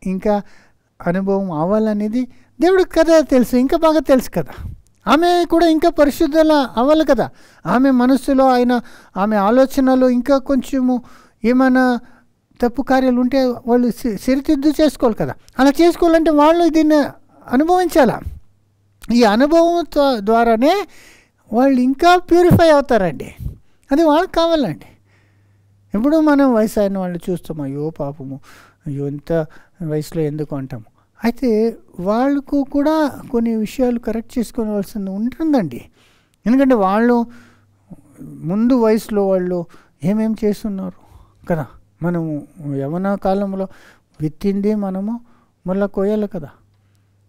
ఇంకా అనుభవం అవ్వాలనేది దేవుడికి కదా తెలుసు, ఇంకా బాగా తెలుసు కదా. ఆమె కూడా ఇంకా పరిశుద్ధుల అవ్వాలి కదా. ఆమె మనస్సులో ఆమె ఆలోచనలో ఇంకా కొంచెము ఏమైనా తప్పు కార్యాలు ఉంటే వాళ్ళు సరిదిద్దు చేసుకోవాలి కదా. అలా చేసుకోవాలంటే వాళ్ళు దీన్ని అనుభవించాలా. ఈ అనుభవం ద్వారానే వాళ్ళు ఇంకా ప్యూరిఫై అవుతారండి. అది వాళ్ళకి కావాలండి. ఇప్పుడు మనం వయసు అయిన వాళ్ళు చూస్తాం, అయ్యో పాపము, అయ్యో ఇంత వయసులో ఎందుకు అంటాము. అయితే వాళ్ళకు కూడా కొన్ని విషయాలు కరెక్ట్ చేసుకోవాల్సి ఉంటుందండి. ఎందుకంటే వాళ్ళు ముందు వయసులో వాళ్ళు ఏమేం చేస్తున్నారు కదా. మనము యవ్వన కాలంలో విత్తింది మనము మళ్ళీ కోయాలి కదా,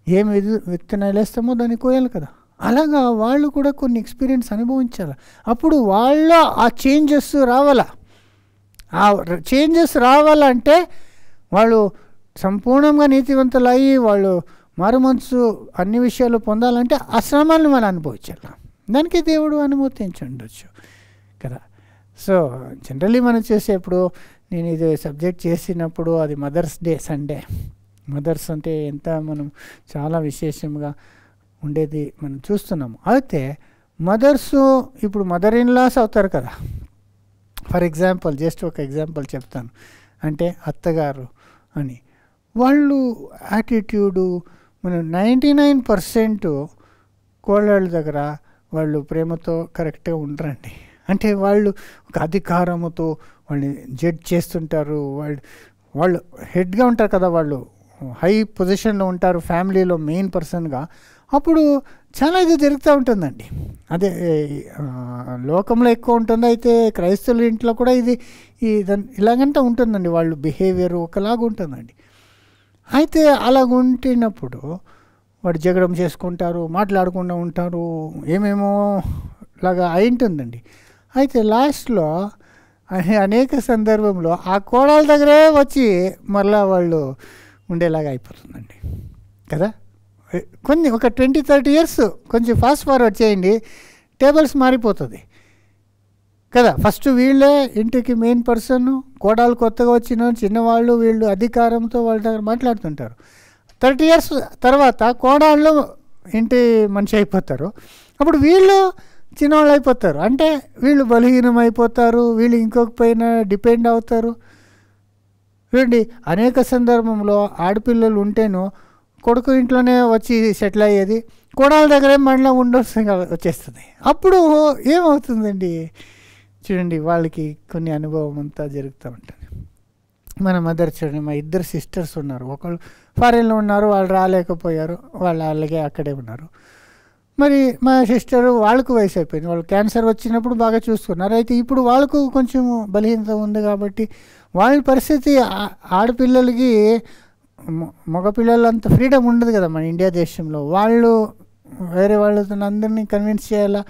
ఏమి విత్తనాలు వేస్తామో దాన్ని కోయాలి కదా. అలాగా వాళ్ళు కూడా కొన్ని ఎక్స్పీరియన్స్ అనుభవించాలి. అప్పుడు వాళ్ళ ఆ చేంజెస్ రావాలా. ఆ చేంజెస్ రావాలంటే వాళ్ళు సంపూర్ణంగా నీతివంతులు అయ్యి వాళ్ళు మారుమనసు అన్ని విషయాలు పొందాలంటే ఆ శ్రమాలను మనం అనుభవించాలి. దానికి దేవుడు అనుమతించుండొచ్చు కదా. సో జనరల్లీ మనం చేసేప్పుడు నేను ఇది సబ్జెక్ట్ చేసినప్పుడు అది మదర్స్ డే సండే, మదర్స్ అంటే ఎంత మనం చాలా విశేషంగా ఉండేది మనం చూస్తున్నాము. అయితే మదర్స్ ఇప్పుడు మదర్ ఇన్ లాస్ అవుతారు కదా. ఫర్ ఎగ్జాంపుల్ జస్ట్ ఒక ఎగ్జాంపుల్ చెప్తాను, అంటే అత్తగారు అని వాళ్ళు యాటిట్యూడు మనం 99% కోళ్ళ దగ్గర వాళ్ళు ప్రేమతో కరెక్ట్గా ఉండరండి. అంటే వాళ్ళు ఒక అధికారముతో వాళ్ళని జడ్జ్ చేస్తుంటారు. వాళ్ళు హెడ్గా ఉంటారు కదా, వాళ్ళు హై పొజిషన్లో ఉంటారు ఫ్యామిలీలో మెయిన్ పర్సన్గా. అప్పుడు చాలా ఇది జరుగుతూ ఉంటుందండి. అదే లోకంలో ఎక్కువ ఉంటుంది, అయితే క్రైస్తవుల ఇంట్లో కూడా ఇది ఇలాగంటే ఉంటుందండి. వాళ్ళు బిహేవియర్ ఒకలాగా ఉంటుందండి. అయితే అలాగ ఉంటున్నప్పుడు వాడు జగడం చేసుకుంటారు, మాట్లాడకుండా ఉంటారు, ఏమేమో లాగా అయి ఉంటుందండి. అయితే లాస్ట్లో అనేక సందర్భంలో ఆ కోడల దగ్గరే వచ్చి మరలా వాళ్ళు ఉండేలాగా అయిపోతుందండి కదా. కొన్ని ఒక 20-30 years కొంచెం ఫాస్ట్ ఫార్వర్డ్ చేయండి, టేబుల్స్ మారిపోతుంది కదా. ఫస్ట్ వీళ్ళే ఇంటికి మెయిన్ పర్సన్, కోడలు కొత్తగా వచ్చిన చిన్నవాళ్ళు, వీళ్ళు అధికారంతో వాళ్ళ దగ్గర మాట్లాడుతుంటారు. 30 years తర్వాత కోడళ్ళు ఇంటి మనిషి అయిపోతారు. అప్పుడు వీళ్ళు చిన్నవాళ్ళు అయిపోతారు. అంటే వీళ్ళు బలహీనం అయిపోతారు, వీళ్ళు ఇంకొక పైన డిపెండ్ అవుతారు చూడండి, అనేక సందర్భంలో ఆడపిల్లలు ఉంటేనో కొడుకు ఇంట్లోనే వచ్చి సెటిల్ అయ్యేది, కోడల దగ్గరే మళ్ళీ ఉండొచ్చు వచ్చేస్తుంది. అప్పుడు ఏమవుతుందండి? చూడండి, వాళ్ళకి కొన్ని అనుభవం అంతా జరుగుతూ ఉంటుంది. మన మదర్ చూడండి, మా ఇద్దరు సిస్టర్స్ ఉన్నారు. ఒకళ్ళు ఫారెన్లో ఉన్నారు, వాళ్ళు రాలేకపోయారు, వాళ్ళు అలాగే అక్కడే ఉన్నారు. మరి మా సిస్టరు వాళ్ళకు వయసు అయిపోయింది, వాళ్ళు క్యాన్సర్ వచ్చినప్పుడు బాగా చూసుకున్నారు. అయితే ఇప్పుడు వాళ్ళకు కొంచెం బలహీనత ఉంది కాబట్టి వాళ్ళ పరిస్థితి, ఆడపిల్లలకి మగపిల్లలు అంత ఫ్రీడమ్ ఉండదు కదా మన ఇండియా దేశంలో. వాళ్ళు వేరే వాళ్ళతో అందరినీ కన్విన్స్ చేయాలా,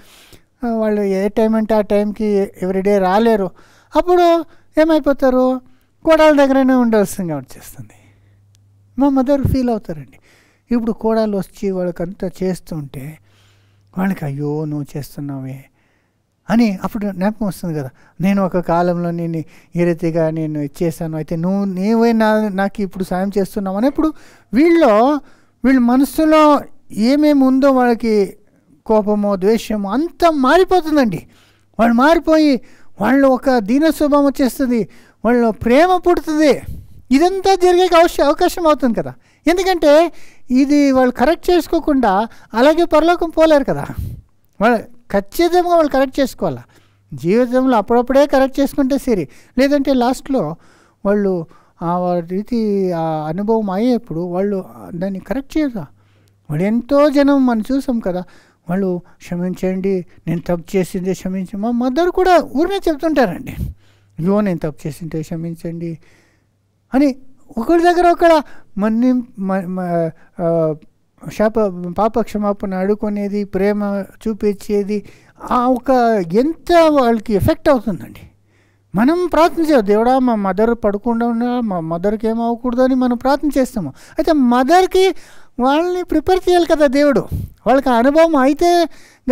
వాళ్ళు ఏ టైం అంటే ఆ టైంకి ఎవ్రీడే రాలేరు. అప్పుడు ఏమైపోతారు, కోడల దగ్గరనే ఉండాల్సిందిగా వచ్చేస్తుంది. మా మదర్ ఫీల్ అవుతారండి. ఇప్పుడు కోడలు వచ్చి వాళ్ళకంతా చేస్తుంటే వాళ్ళకి అయ్యో నువ్వు చేస్తున్నావే అని అప్పుడు జ్ఞాపకం వస్తుంది కదా, నేను ఒక కాలంలో నేను ఈ రీతిగా నేను ఇచ్చేసాను, అయితే నీవే నాకు ఇప్పుడు సాయం చేస్తున్నావు అని. ఇప్పుడు వీళ్ళ మనసులో ఏమేమి ఉందో వాళ్ళకి కోపమో ద్వేషమో అంతా మారిపోతుందండి. వాళ్ళు మారిపోయి వాళ్ళు ఒక దీన స్వభావం వచ్చేస్తుంది, వాళ్ళు ప్రేమ పుడుతుంది. ఇదంతా జరిగే అవకాశం అవుతుంది కదా. ఎందుకంటే ఇది వాళ్ళు కరెక్ట్ చేసుకోకుండా అలాగే పరలోకం పోలేరు కదా. వాళ్ళు ఖచ్చితంగా వాళ్ళు కరెక్ట్ చేసుకోవాలా. జీవితంలో అప్పుడప్పుడే కరెక్ట్ చేసుకుంటే సరి, లేదంటే లాస్ట్లో వాళ్ళు ఆ రీతి ఆ అనుభవం అయ్యేప్పుడు వాళ్ళు దాన్ని కరెక్ట్ చేయరు. వాళ్ళు ఎంతో జనం మనం చూసాం కదా, వాళ్ళు క్షమించండి, నేను తప్పు చేసిందే క్షమించండి. మా మదర్ కూడా ఊరినే చెప్తుంటారండి, అయ్యో నేను తప్పు చేసిందే క్షమించండి అని. ఒకరి దగ్గర ఒకళ్ళ పాప క్షమాపణ అడుగుకునేది, ప్రేమ చూపించేది, ఆ ఒక ఎంత వాళ్ళకి ఎఫెక్ట్ అవుతుందండి. మనం ప్రార్థన చేయాలి, దేవుడా మా మదర్ పడకుండా ఉన్నా, మా మదర్కి ఏమవ్వకూడదు అని మనం ప్రార్థన చేస్తాము. అయితే మదర్కి వాళ్ళని ప్రిపేర్ చేయాలి కదా దేవుడు. వాళ్ళకి అనుభవం అయితే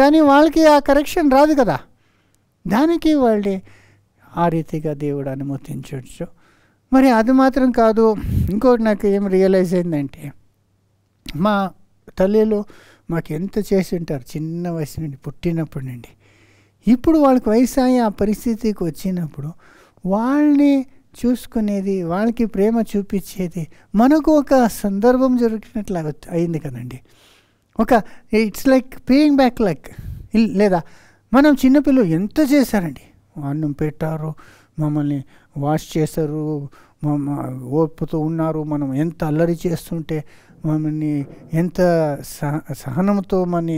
కానీ వాళ్ళకి ఆ కరెక్షన్ రాదు కదా. దానికి వాళ్ళని ఆ రీతిగా దేవుడు అనుమతించవచ్చు. మరి అది మాత్రం కాదు, ఇంకోటి నాకు ఏం రియలైజ్ అయిందంటే, మా తల్లిలో మాకు ఎంత చేసి ఉంటారు చిన్న వయసు నుండి, పుట్టినప్పటి నుండి. ఇప్పుడు వాళ్ళకి వయసు అయ్యి ఆ పరిస్థితికి వచ్చినప్పుడు వాళ్ళని చూసుకునేది, వాళ్ళకి ప్రేమ చూపించేది మనకు ఒక సందర్భం జరిగినట్లు అయింది కదండి. It's like paying back like. లేదా మనం చిన్నపిల్లలు ఎంత చేశారండి, అన్నం పెట్టారు, మమ్మల్ని వాష్ చేశారు, ఓర్పుతూ ఉన్నారు, మనం ఎంత అల్లరి చేస్తుంటే మమ్మల్ని ఎంత సహనంతో మనని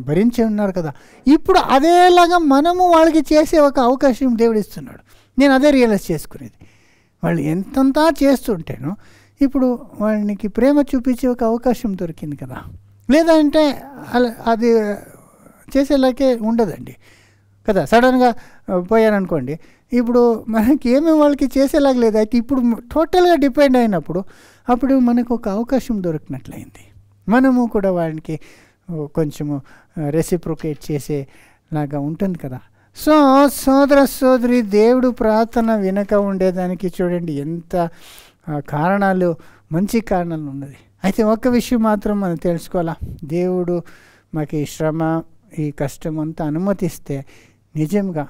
భరించి ఉన్నారు కదా. ఇప్పుడు అదేలాగా మనము వాళ్ళకి చేసే ఒక అవకాశం దేవుడు ఇస్తున్నాడు. నేను అదే రియలైజ్ చేసుకునేది, వాళ్ళు ఎంతంతా చేస్తుంటేనో ఇప్పుడు వాళ్ళకి ప్రేమ చూపించే ఒక అవకాశం దొరికింది కదా. లేదంటే అది చేసేలాగే ఉండదండి కదా. సడన్గా పోయారనుకోండి, ఇప్పుడు మనకి ఏమేమి వాళ్ళకి చేసేలాగా లేదు. అయితే ఇప్పుడు టోటల్గా డిపెండ్ అయినప్పుడు అప్పుడు మనకు ఒక అవకాశం దొరికినట్లయింది. మనము కూడా వాళ్ళకి కొంచెము రెసిప్రొకేట్ చేసేలాగా ఉంటుంది కదా. సో సోదరి, దేవుడు ప్రార్థన వినక ఉండేదానికి చూడండి ఎంత కారణాలు, మంచి కారణాలు ఉన్నది. అయితే ఒక విషయం మాత్రం మనం తెలుసుకోవాలా, దేవుడు మాకు ఈ శ్రమ, ఈ కష్టం అంతా అనుమతిస్తే నిజంగా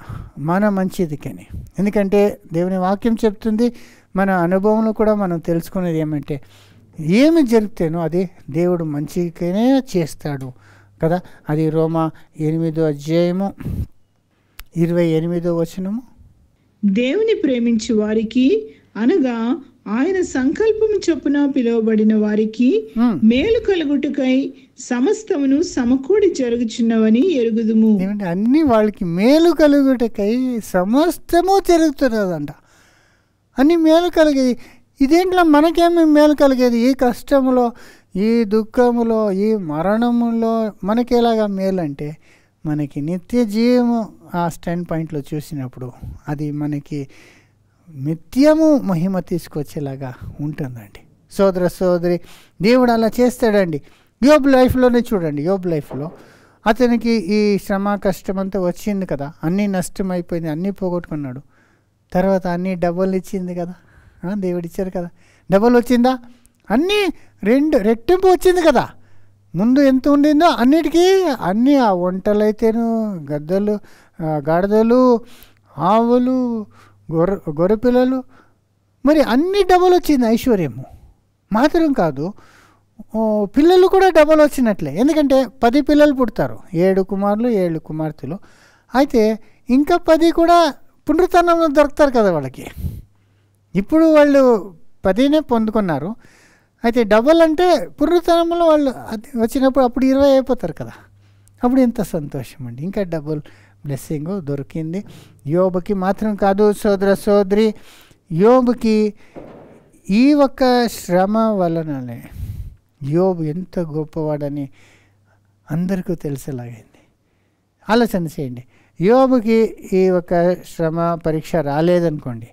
మన మంచిదికని. ఎందుకంటే దేవుని వాక్యం చెప్తుంది, మన అనుభవంలో కూడా మనం తెలుసుకునేది ఏమంటే, ఏమి జరిగితేనో అది దేవుడు మంచిగానే చేస్తాడు కదా. అది రోమా 8వ అధ్యాయము 28వ వచనము. దేవుని ప్రేమించు వారికి అనగా ఆయన సంకల్పము చొప్పున పిలువబడిన వారికి మేలు కలుగుటకై సమస్తమును సమకూడి జరుగుచున్నవని ఎరుగుదుము. ఏమంటే అన్ని వాళ్ళకి మేలు కలుగుటకై సమస్తము జరుగుతున్నదంట. అన్ని మేలు కలిగేది. ఇదేంట్లో మనకేమి మేలు కలిగేది? ఈ కష్టములో, ఈ దుఃఖములో, ఈ మరణములో మనకి ఎలాగా మేలు అంటే, మనకి నిత్య జీవము ఆ స్టాండ్ పాయింట్లో చూసినప్పుడు అది మనకి నిత్యము మహిమ తీసుకొచ్చేలాగా ఉంటుందండి. సోదరి, దేవుడు అలా చేస్తాడండి. యోబ్ లైఫ్లోనే చూడండి, యోబ్ లైఫ్లో అతనికి ఈ శ్రమ కష్టం అంతా వచ్చింది కదా, అన్నీ నష్టమైపోయింది, అన్నీ పోగొట్టుకున్నాడు. తర్వాత అన్నీ డబ్బులు ఇచ్చింది కదా, దేవుడు ఇచ్చారు కదా, డబ్బులు వచ్చిందా, అన్నీ రెట్టింపు వచ్చింది కదా. ముందు ఎంత ఉండిందో అన్నిటికీ అన్నీ, ఆ వంటలైతేను, గాడిదలు, ఆవులు, గొర్రెపిల్లలు, మరి అన్ని డబల్ వచ్చింది ఐశ్వర్యము మాత్రం కాదు, పిల్లలు కూడా డబల్ వచ్చినట్లే. ఎందుకంటే 10 పిల్లలు పుడతారు, 7 కుమారులు 7 కుమార్తెలు. అయితే ఇంకా 10 కూడా పునరుత్థానంలో దొరుకుతారు కదా వాళ్ళకి. ఇప్పుడు వాళ్ళు 10నే పొందుకున్నారు. అయితే డబల్ అంటే పునరుత్థానంలో వాళ్ళు వచ్చినప్పుడు అప్పుడు 20 అయిపోతారు కదా. అప్పుడు ఎంత సంతోషం అండి, ఇంకా డబుల్ బ్లెస్సింగ్ దొరికింది. యోబుకి మాత్రం కాదు సోదర సోదరి, యోబుకి ఈ ఒక్క శ్రమ వలననే యోబు ఎంత గొప్పవాడని అందరికీ తెలిసేలాగైంది. ఆలోచన చేయండి, యోబుకి ఈ ఒక శ్రమ పరీక్ష రాలేదనుకోండి,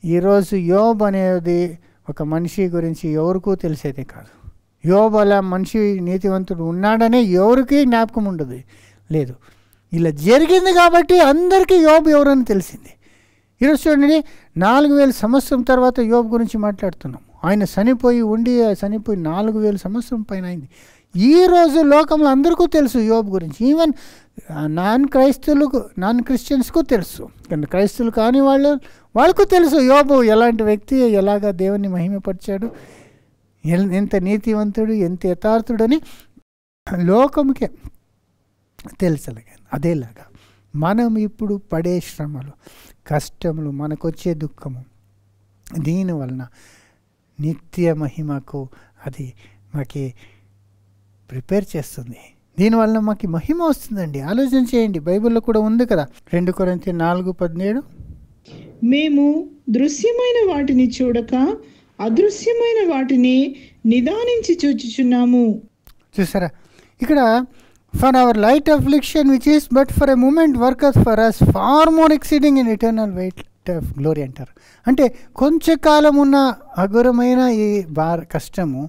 ఈరోజు యోబు అనేది ఒక మనిషి గురించి ఎవరికూ తెలిసేదే కాదు. యోబు అలా మనిషి నీతివంతుడు ఉన్నాడనే ఎవరికి జ్ఞాపకం ఉండదు, లేదు. ఇలా జరిగింది కాబట్టి అందరికీ యోబు ఎవరని తెలిసింది. ఈరోజు చూడండి, 4000 సంవత్సరం తర్వాత యోబు గురించి మాట్లాడుతున్నాం. ఆయన చనిపోయి 4000 సంవత్సరం పైన అయింది. ఈరోజు లోకంలో అందరికీ తెలుసు యోబు గురించి. ఈవెన్ నాన్ క్రిస్టియన్స్కు తెలుసు, కానీ క్రైస్తవులు కాని వాళ్ళకు తెలుసు యోబు ఎలాంటి వ్యక్తి, ఎలాగా దేవుని మహిమపరిచాడు, ఎంత నీతివంతుడు, ఎంత యథార్థుడని లోకంకే తెలుసలాగా. అదేలాగా మనం ఇప్పుడు పడే శ్రమలు, కష్టములు, మనకొచ్చే దుఃఖము, దీనివలన నిత్య మహిమకు అది మాకి ప్రిపేర్ చేస్తుంది. దీనివల్ల మాకు మహిమ వస్తుందండి. ఆలోచన చేయండి, బైబిల్లో కూడా ఉంది కదా, 2 కొరింథీ 4:17, మేము దృశ్యమైన వాటిని చూడక అదృశ్యమైన వాటిని నిదానించి చూచుచున్నాము. చూసారా, ఇక్కడ for our light affliction which is but for a moment worketh for us far more exceeding and eternal weight of glory అంటారు. అంటే కొంచెం కాలం ఉన్న అఘోరమైన ఈ కష్టము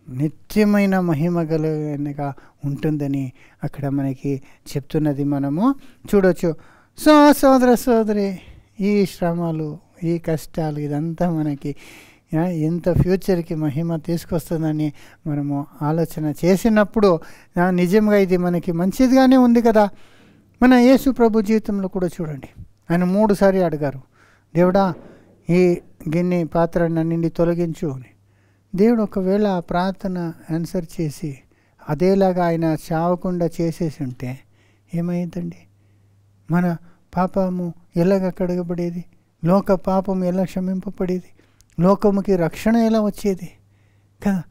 నిత్యమైన మహిమ గలగా ఉంటుందని అక్కడ మనకి చెప్తున్నది మనము చూడవచ్చు. సో సోదర సోదరి, ఈ శ్రమలు, ఈ కష్టాలు, ఇదంతా మనకి ఎంత ఫ్యూచర్కి మహిమ తీసుకొస్తుందని మనము ఆలోచన చేసినప్పుడు నిజంగా ఇది మనకి మంచిదిగానే ఉంది కదా. మన యేసు ప్రభు జీవితంలో కూడా చూడండి, ఆయన 3 సార్లు అడిగారు, దేవుడా ఈ గిన్నె పాత్ర నన్ను తొలగించు అని. దేవుడు ఒకవేళ ఆ ప్రార్థన ఆన్సర్ చేసి అదేలాగా ఆయన చావకుండా చేసేసి ఉంటే ఏమైందండి? మన పాపము ఎలాగ కడగబడేది, లోక పాపం ఎలా క్షమింపబడేది, లోకముకి రక్షణ ఎలా వచ్చేది కదా.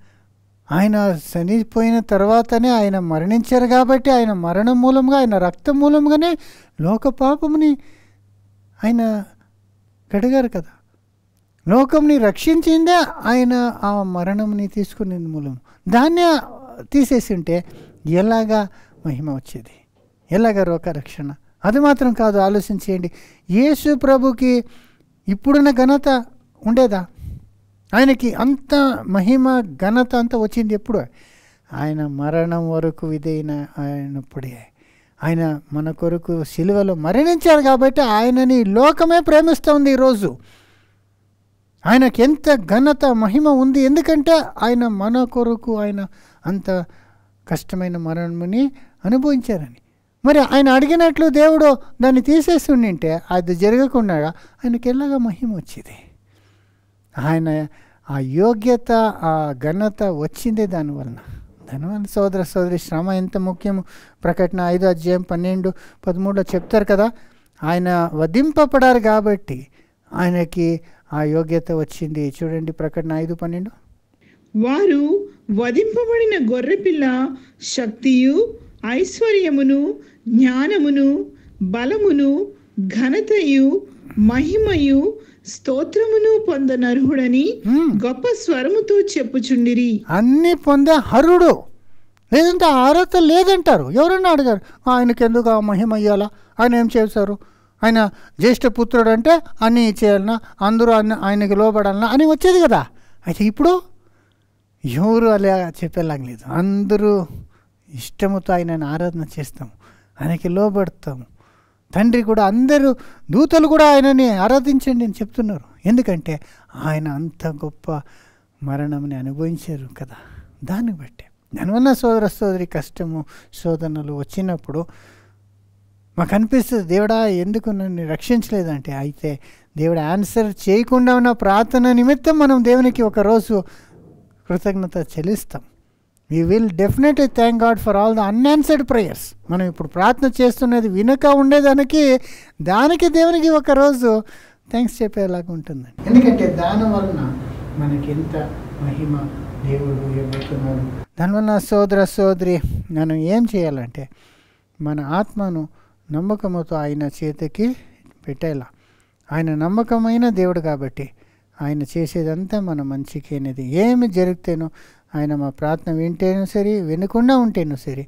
ఆయన చనిపోయిన తర్వాతనే ఆయన మరణించారు కాబట్టి ఆయన మరణం మూలంగా, ఆయన రక్తం మూలంగానే లోక పాపముని ఆయన కడిగారు కదా. లోకంని రక్షించిందే ఆయన ఆ మరణంని తీసుకునే మూలం. దాన్నే తీసేసి ఉంటే ఎలాగా మహిమ వచ్చేది, ఎలాగ లోక రక్షణ? అది మాత్రం కాదు, ఆలోచించేయండి, యేసు ప్రభుకి ఇప్పుడున్న ఘనత ఉండేదా? ఆయనకి అంత మహిమ ఘనత అంతా వచ్చింది ఎప్పుడు? ఆయన మరణం వరకు అయినప్పుడే. ఆయన మన కొరకు సిలువలో మరణించారు కాబట్టి ఆయనని లోకమే ప్రేమిస్తుంది ఈరోజు. ఆయనకి ఎంత ఘనత మహిమ ఉంది, ఎందుకంటే ఆయన మన కొరకు ఆయన అంత కష్టమైన మరణముని అనుభవించారని. మరి ఆయన అడిగినట్లు దేవుడు దాన్ని తీసేసి ఉండింటే అది జరగకుండా ఆయనకి ఎలాగా మహిమ వచ్చేది? ఆయన ఆ యోగ్యత, ఆ ఘనత వచ్చిందే దానివలన. సోదర సోదరి, శ్రమ ఎంత ముఖ్యము ప్రకటన 5:12-13 చెప్తారు కదా. ఆయన వధింపబడారు కాబట్టి ఆయనకి ఆ యోగ్యత వచ్చింది. చూడండి ప్రకటన 5:12, వారు వధింపబడిన గొర్రెపిల్ల శక్తియు ఐశ్వర్యమును జ్ఞానమును బలమును ఘనతయు మహిమయు స్తోత్రమును పొందనర్హుడని గొప్ప స్వరముతో చెప్పుచుండిరి. అన్ని పొందే హరుడు, లేదంటే అర్హత లేదంటారు. ఎవరన్నా అడిగారు, ఆయనకి ఎందుకు ఆ మహిమ ఇయ్యాలా, ఆయన ఏం చేశారు, ఆయన జ్యేష్ఠ పుత్రుడు అంటే అన్నీ చేయాలన్నా, అందరూ ఆయనకి లోబడాలన్నా అని వచ్చేది కదా. అయితే ఇప్పుడు ఎవరు అలా చెప్పేలాగా లేదు. అందరూ ఇష్టముతో ఆయనను ఆరాధన చేస్తాము, ఆయనకి లోబడతాము. తండ్రి కూడా, అందరూ దూతలు కూడా ఆయనని ఆరాధించండి అని చెప్తున్నారు. ఎందుకంటే ఆయన అంత గొప్ప మరణంని అనుభవించారు కదా. దాన్ని బట్టి దానివల్ల సోదర సోదరి కష్టము శోధనలు వచ్చినప్పుడు మాకు అనిపిస్తుంది, దేవుడా ఎందుకు నన్ను రక్షించలేదంటే, అయితే దేవుడు ఆన్సర్ చేయకుండా ఉన్న ప్రార్థన నిమిత్తం మనం దేవునికి ఒకరోజు కృతజ్ఞత చెల్లిస్తాం. We will definitely thank God for all the unanswered prayers. మనం ఇప్పుడు ప్రార్థన చేస్తున్నది వినక ఉండేదానికి దేవునికి ఒకరోజు థ్యాంక్స్ చెప్పేలాగా ఉంటుందండి. ఎందుకంటే దాని వలన మనకి ఎంత మహిమ దేవుడు ఇవ్వబోతున్నాడు. దానివల్ల సోదరి మనం ఏం చేయాలంటే మన ఆత్మను నమ్మకముతో ఆయన చేతికి పెట్టేలా. ఆయన నమ్మకమైన దేవుడు కాబట్టి ఆయన చేసేదంతా మన మంచికి అనేది. ఏమి జరిగితేనో ఆయన మా ప్రార్థన వింటేనూ సరే వినకుండా ఉంటేనూ సరే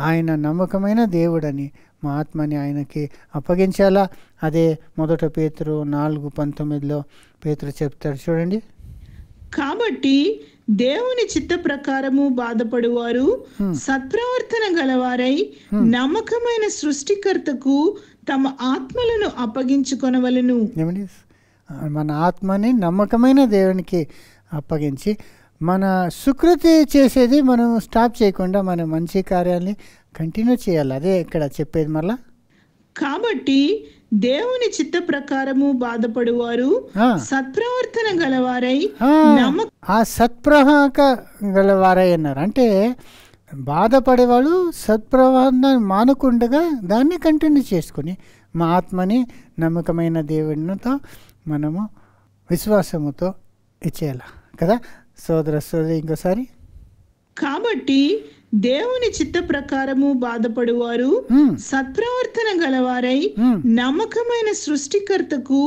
ఆయన నమ్మకమైన దేవుడని మా ఆత్మని ఆయనకి అప్పగించాలా. అదే మొదట పేతురు 4:19 పేతురు చెప్తాడు చూడండి. కాబట్టి దేవుని చిత్త ప్రకారము బాధపడువారు సత్ప్రవర్తన గలవారై నమ్మకమైన సృష్టికర్తకు తమ ఆత్మలను అప్పగించుకొనవలెను. మన ఆత్మని నమ్మకమైన దేవునికి అప్పగించి మన సుకృతి చేసేది మనం స్టాప్ చేయకుండా మన మంచి కార్యాలని కంటిన్యూ చేయాలి. అదే ఇక్కడ చెప్పేది మళ్ళా. కాబట్టి దేవుని చిత్త ప్రకారము బాధపడువారు సత్ప్రవర్తన గలవారై ఆ సత్ప్రవర్తన గలవారై అన్నారు. అంటే బాధపడేవాళ్ళు సత్ప్రవర్తన మానకుండగా దాన్ని కంటిన్యూ చేసుకుని మా ఆత్మని నమ్మకమైన దేవునితో మనము విశ్వాసముతో ఇచ్చేయాలి కదా సోదరి. ఇంకోసారి. కాబట్టి దేవుని చిత్త ప్రకారము బాధపడువారు సత్ప్రవర్తన గలవారై నమ్మకమైన సృష్టికర్తకు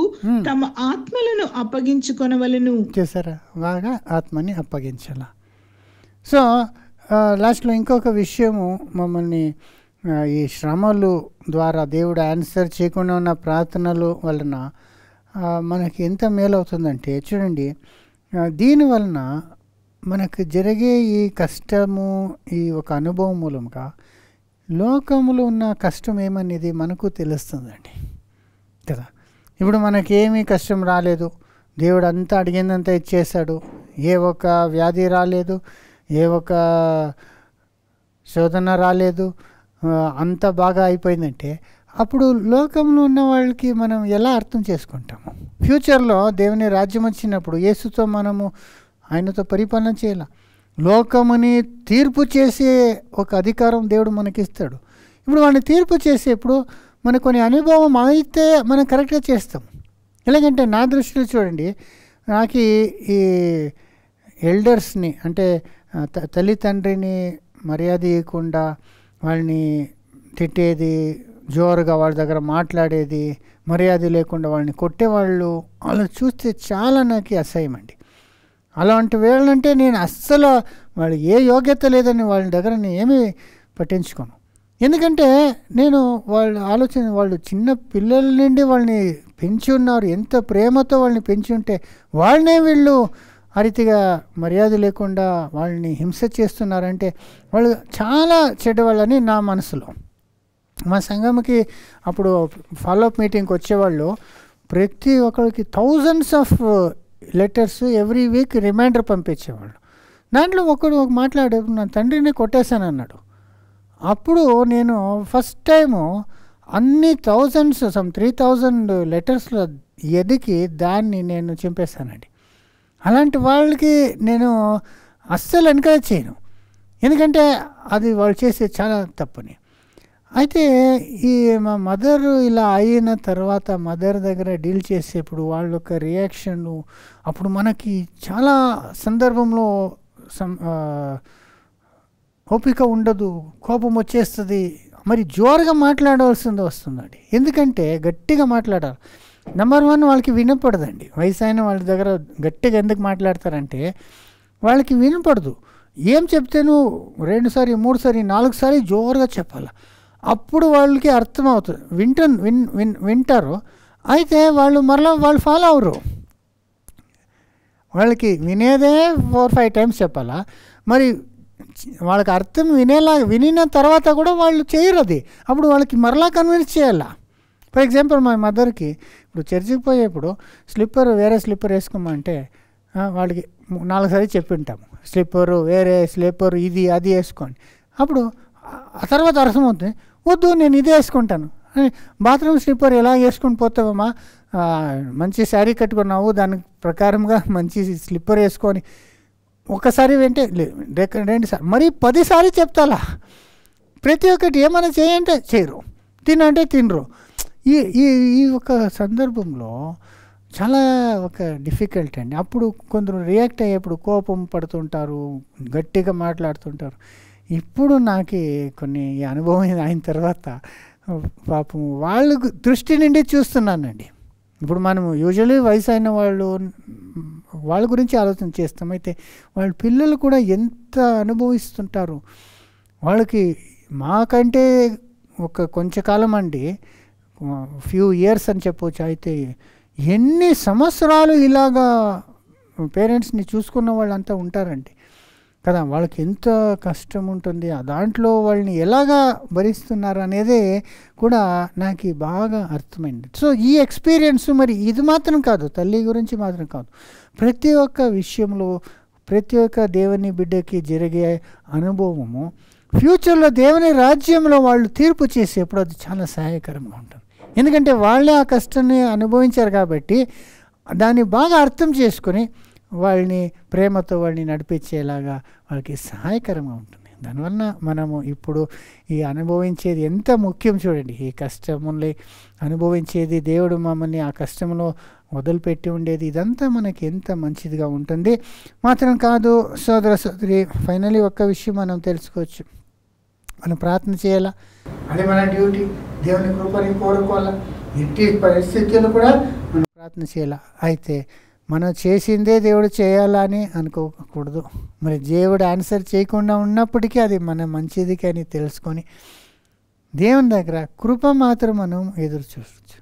తమ ఆత్మలను అప్పగించుకొనవలెను. చేశారా? బాగా ఆత్మని అప్పగించాల. సో లాస్ట్లో ఇంకొక విషయము, మమ్మల్ని ఈ శ్రమలు ద్వారా దేవుడు ఆన్సర్ చేయకుండా ఉన్న ప్రార్థనలు వలన మనకి ఎంత మేలు అవుతుందంటే చూడండి, దీని వలన మనకు జరిగే ఈ కష్టము, ఈ ఒక అనుభవం మూలంగా లోకములో ఉన్న కష్టం ఏమనేది మనకు తెలుస్తుందండి కదా. ఇప్పుడు మనకేమీ కష్టం రాలేదు, దేవుడు అంతా అడిగిందంతా ఇచ్చేశాడు, ఏ ఒక వ్యాధి రాలేదు, ఏ ఒక శోధన రాలేదు, అంత బాగా అయిపోయిందంటే అప్పుడు లోకంలో ఉన్న వాళ్ళకి మనం ఎలా అర్థం చేసుకుంటాము? ఫ్యూచర్లో దేవుని రాజ్యం వచ్చినప్పుడు యేసుతో మనము ఆయనతో పరిపాలన చేయాలి. లోకముని తీర్పు చేసే ఒక అధికారం దేవుడు మనకిస్తాడు. ఇప్పుడు వాడిని తీర్పు చేసేప్పుడు మనకు కొన్ని అనుభవం అయితే మనం కరెక్ట్గా చేస్తాం. ఎలాగంటే నా దృష్టిలో చూడండి, నాకు ఈ ఎల్డర్స్ని అంటే తల్లి తండ్రిని మర్యాద ఇవ్వకుండా వాళ్ళని తిట్టేది, జోరుగా వాళ్ళ దగ్గర మాట్లాడేది, మర్యాద లేకుండా వాళ్ళని కొట్టేవాళ్ళు అలా చూస్తే చాలా నాకు అసహ్యం అండి. అలాంటి వేళ్ళంటే నేను అస్సలు వాళ్ళు ఏ యోగ్యత లేదని వాళ్ళ దగ్గర నేను ఏమీ పట్టించుకోను. ఎందుకంటే నేను వాళ్ళ ఆలోచన, వాళ్ళు చిన్న పిల్లల నుండి వాళ్ళని పెంచి ఉన్నారు, ఎంత ప్రేమతో వాళ్ళని పెంచి ఉంటే వాళ్ళనే వీళ్ళు ఆ రీతిగా మర్యాద లేకుండా వాళ్ళని హింస చేస్తున్నారంటే వాళ్ళు చాలా చెడ్డవాళ్ళని నా మనసులో. మా సంఘంకి అప్పుడు ఫాలోఅప్ మీటింగ్కి వచ్చేవాళ్ళు ప్రతి ఒక్కరికి thousands of letters every week reminder పంపించేవాళ్ళు. దాంట్లో ఒకడు మాట్లాడే నా తండ్రిని కొట్టేశాను అన్నాడు. అప్పుడు నేను ఫస్ట్ టైము అన్ని థౌజండ్స్ 3000 లెటర్స్లో ఎదికి దాన్ని నేను చింపేశానండి. అలాంటి వాళ్ళకి నేను అస్సలు ఎంకరేజ్ చేయను, ఎందుకంటే అది వాళ్ళు చేసే చాలా తప్పని. అయితే ఈ మా మదర్ ఇలా అయిన తర్వాత మదర్ దగ్గర డీల్ చేసేప్పుడు వాళ్ళ యొక్క రియాక్షను అప్పుడు మనకి చాలా సందర్భంలో ఓపిక ఉండదు, కోపం వచ్చేస్తుంది, మరి జోరుగా మాట్లాడవలసింది వస్తుందండి. ఎందుకంటే గట్టిగా మాట్లాడాలి. నెంబర్ 1 వాళ్ళకి వినపడదండి. వయసు అయిన వాళ్ళ దగ్గర గట్టిగా ఎందుకు మాట్లాడతారంటే వాళ్ళకి వినపడదు. ఏం చెప్తేను 2 సారి 3 సారి 4 సారి జోరుగా చెప్పాలి, అప్పుడు వాళ్ళకి అర్థమవుతుంది. వింటారు, అయితే వాళ్ళు మరలా వాళ్ళు ఫాలో అవరు. వాళ్ళకి వినేదే 4-5 టైమ్స్ చెప్పాలా, మరి వాళ్ళకి అర్థం వినిన తర్వాత కూడా వాళ్ళు చేయరు అది. అప్పుడు వాళ్ళకి మరలా కన్విన్స్ చేయాలా. ఫర్ ఎగ్జాంపుల్ మా మదర్కి ఇప్పుడు చర్చికి పోయేప్పుడు వేరే స్లిప్పర్ వేసుకోమంటే వాళ్ళకి 4 సార్లు చెప్పి ఉంటాము, వేరే స్లిప్పరు ఇది అది వేసుకోండి. అప్పుడు ఆ తర్వాత అర్థమవుతుంది, వద్దు నేను ఇదే వేసుకుంటాను బాత్రూమ్ స్లిప్పర్ ఎలా వేసుకొని పోతావమ్మా, మంచి శారీ కట్టుకున్నావు, దాని ప్రకారంగా మంచి స్లిప్పర్ వేసుకొని ఒకసారి వెంటే రెండు సార్లు మరి 10 సార్లు చెప్తాలా. ప్రతి ఒక్కటి ఏమైనా చేయంటే చేయరు, తినంటే తినరు. ఈ ఈ ఈ ఒక సందర్భంలో చాలా ఒక డిఫికల్ట్ అండి. అప్పుడు కొందరు రియాక్ట్ అయ్యేప్పుడు కోపం పడుతుంటారు, గట్టిగా మాట్లాడుతుంటారు. ఇప్పుడు నాకు కొన్ని అనుభవం అయిన తర్వాత పాపం వాళ్ళ దృష్టి నుండి చూస్తున్నానండి. ఇప్పుడు మనము యూజువల్లీ వయసు అయిన వాళ్ళ గురించి ఆలోచన చేస్తాం. అయితే వాళ్ళ పిల్లలు కూడా ఎంత అనుభవిస్తుంటారు. వాళ్ళకి మాకంటే కొంచెం కాలం అండి, ఫ్యూ ఇయర్స్ అని చెప్పవచ్చు. అయితే ఎన్ని సంవత్సరాలు ఇలాగా పేరెంట్స్ని చూసుకున్న వాళ్ళంతా ఉంటారండి కదా. వాళ్ళకి ఎంత కష్టం ఉంటుంది, దాంట్లో వాళ్ళని ఎలాగా భరిస్తున్నారు అనేది కూడా నాకు బాగా అర్థమైంది. సో ఈ ఎక్స్పీరియన్స్ మరి ఇది మాత్రం కాదు, తల్లి గురించి మాత్రం కాదు, ప్రతి ఒక్క విషయంలో ప్రతి ఒక్క దేవుని బిడ్డకి జరిగే అనుభవము ఫ్యూచర్లో దేవుని రాజ్యంలో వాళ్ళు తీర్పు చేసేప్పుడు అది చాలా సహాయకరంగా ఉంటుంది. ఎందుకంటే వాళ్ళే ఆ కష్టాన్ని అనుభవించారు కాబట్టి దాన్ని బాగా అర్థం చేసుకొని వాళ్ళని ప్రేమతో వాళ్ళని నడిపించేలాగా వాళ్ళకి సహాయకరంగా ఉంటుంది. దానివల్ల మనము ఇప్పుడు ఈ అనుభవించేది ఎంత ముఖ్యం చూడండి. ఈ కష్టముల్ని అనుభవించేది, దేవుడు మమ్మల్ని ఆ కష్టంలో వదిలిపెట్టి ఉండేది, ఇదంతా మనకి ఎంత మంచిదిగా ఉంటుంది. మాత్రం కాదు సోదర సోదరి, ఫైనలీ ఒక్క విషయం మనం తెలుసుకోవచ్చు. మనం ప్రార్థన చేయాలా, అది మన డ్యూటీ. దేవుని కృపని కోరుకోవాలా, ఎట్టి పరిస్థితుల్లో కూడా మనం ప్రార్థన చేయాలా. అయితే మనం చేసిందే దేవుడు చేయాలా అని అనుకోకూడదు. మరి దేవుడు ఆన్సర్ చేయకుండా ఉన్నప్పటికీ అది మన మంచిదికి అని తెలుసుకొని దేవుని దగ్గర కృప మాత్రం మనం ఎదురు చూడవచ్చు.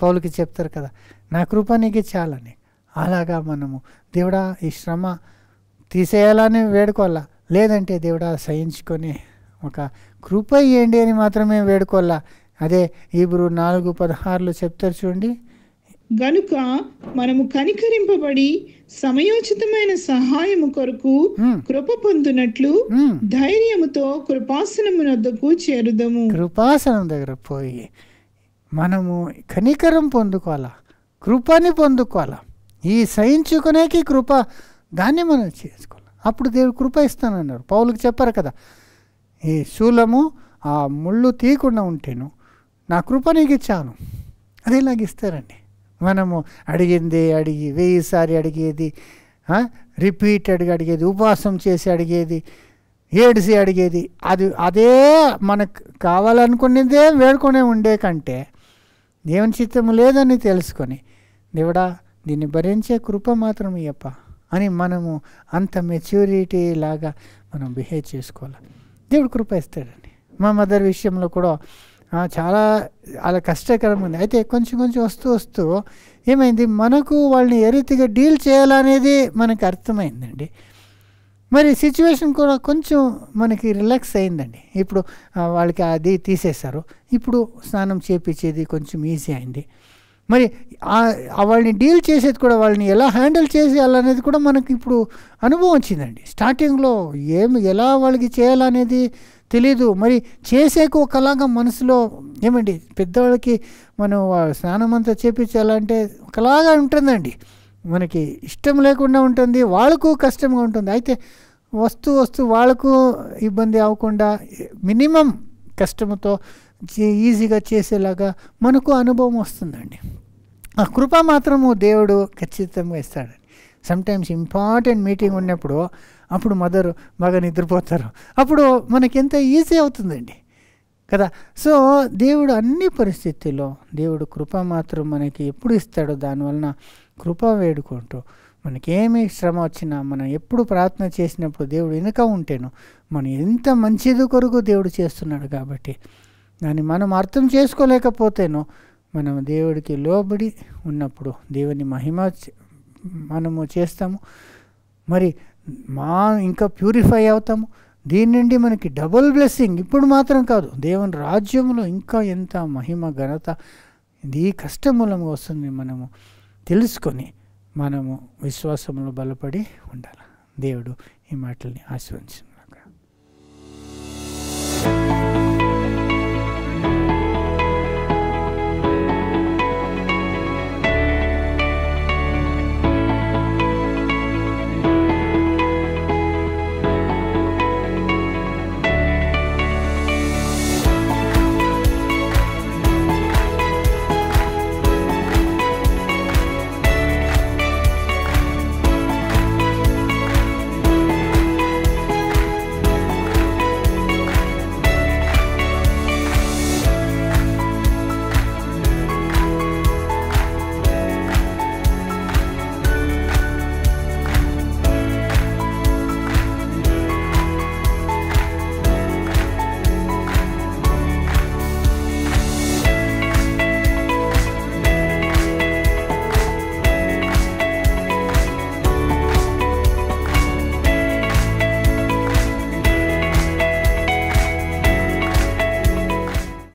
పౌలుకి చెప్తారు కదా, నా కృప నీకు చాలని. అలాగా మనము దేవుడా ఈ శ్రమ తీసేయాలని వేడుకోవాలా, లేదంటే దేవుడా సహించుకొని ఒక కృప ఇవ్వండి అని మాత్రమే వేడుకోవాలా. అదే హీబ్రూ 4:16 చెప్తారు చూడండి. గనుక మనము కనికరింపబడి సమయోచితమైన సహాయము కొరకు కృప పొందునట్లు ధైర్యముతో కృపాసనమునొద్దకు చేరుదము. కృపాసనం దగ్గర పోయి మనము కనికరం పొందుకోవాలా, కృపని పొందుకోవాలా. ఈ సహించుకునేకి కృప, దాన్ని మనం చేసుకోవాలి. అప్పుడు దేవుడు కృప ఇస్తానన్నారు. పౌలుకి చెప్పారు కదా, ఈ శూలము ఆ ముళ్ళు తీయకుండా ఉంటేను నా కృప నీకు ఇచ్చాను, అది ఇలాగిస్తారండి. మనము అడిగింది 1000 సారి అడిగేది, రిపీటెడ్గా అడిగేది, ఉపవాసం చేసి అడిగేది, ఏడిసి అడిగేది, అదే మనకు కావాలనుకునేదే వేడుకొనే ఉండే కంటే దేవుని చిత్తం లేదని తెలుసుకొని దేవుడా దీన్ని భరించే కృప మాత్రం ఇయ్యప్ప అని మనము అంత మెచ్యూరిటీ లాగా మనం బిహేవ్ చేసుకోవాలి. దేవుడు కృప ఇస్తాడండి. మా మదర్ విషయంలో కూడా చాలా అలా కష్టకరంగా ఉంది. అయితే కొంచెం వస్తూ ఏమైంది, మనకు వాళ్ళని ఏ రీతిగా డీల్ చేయాలనేది మనకు అర్థమైందండి. మరి సిచ్యువేషన్ కూడా కొంచెం మనకి రిలాక్స్ అయిందండి. ఇప్పుడు వాళ్ళకి అది తీసేశారు, ఇప్పుడు స్నానం చేపించేది కొంచెం ఈజీ అయింది. మరి వాళ్ళని డీల్ చేసేది కూడా, వాళ్ళని ఎలా హ్యాండిల్ చేసేయాలనేది కూడా మనకి ఇప్పుడు అనుభవం వచ్చిందండి. స్టార్టింగ్లో ఎలా వాళ్ళకి చేయాలనేది తెలీదు. మరి చేసేకు ఒకలాగా మనసులో ఏమండి, పెద్దవాళ్ళకి మనం స్నానం అంతా చేపించాలంటే ఒకలాగా ఉంటుందండి, మనకి ఇష్టం లేకుండా ఉంటుంది, వాళ్ళకు కష్టంగా ఉంటుంది. అయితే వస్తూ వాళ్ళకు ఇబ్బంది అవ్వకుండా మినిమం కష్టంతో ఈజీగా చేసేలాగా మనకు అనుభవం వస్తుందండి. ఆ కృప మాత్రము దేవుడు ఖచ్చితంగా ఇస్తాడండి. సమ్టైమ్స్ ఇంపార్టెంట్ మీటింగ్ ఉన్నప్పుడు అప్పుడు మదర్ బాగా నిద్రపోతారు, అప్పుడు మనకి ఎంత ఈజీ అవుతుందండి కదా. సో దేవుడు అన్ని పరిస్థితుల్లో దేవుడు కృప మాత్రం మనకి ఎప్పుడు ఇస్తాడో దానివలన కృప వేడుకుంటూ మనకేమి శ్రమ వచ్చినా మనం ఎప్పుడు ప్రార్థన చేసినప్పుడు దేవుడు వెనుక ఉంటేను మనం ఎంత మంచిది కొరకు దేవుడు చేస్తున్నాడు. కాబట్టి దాన్ని మనం అర్థం చేసుకోలేకపోతేనో మనం దేవుడికి లోబడి ఉన్నప్పుడు దేవుని మహిమ మనము చేస్తాము. మరి ఇంకా ప్యూరిఫై అవుతాము. దీని నుండి మనకి డబుల్ బ్లెస్సింగ్ ఇప్పుడు మాత్రం కాదు, దేవుని రాజ్యంలో ఇంకా ఎంత మహిమ ఘనత ఇది కష్టం మూలంగా వస్తుంది మనము తెలుసుకొని మనము విశ్వాసంలో బలపడి ఉండాలి. దేవుడు ఈ మాటల్ని ఆశీర్వదించును.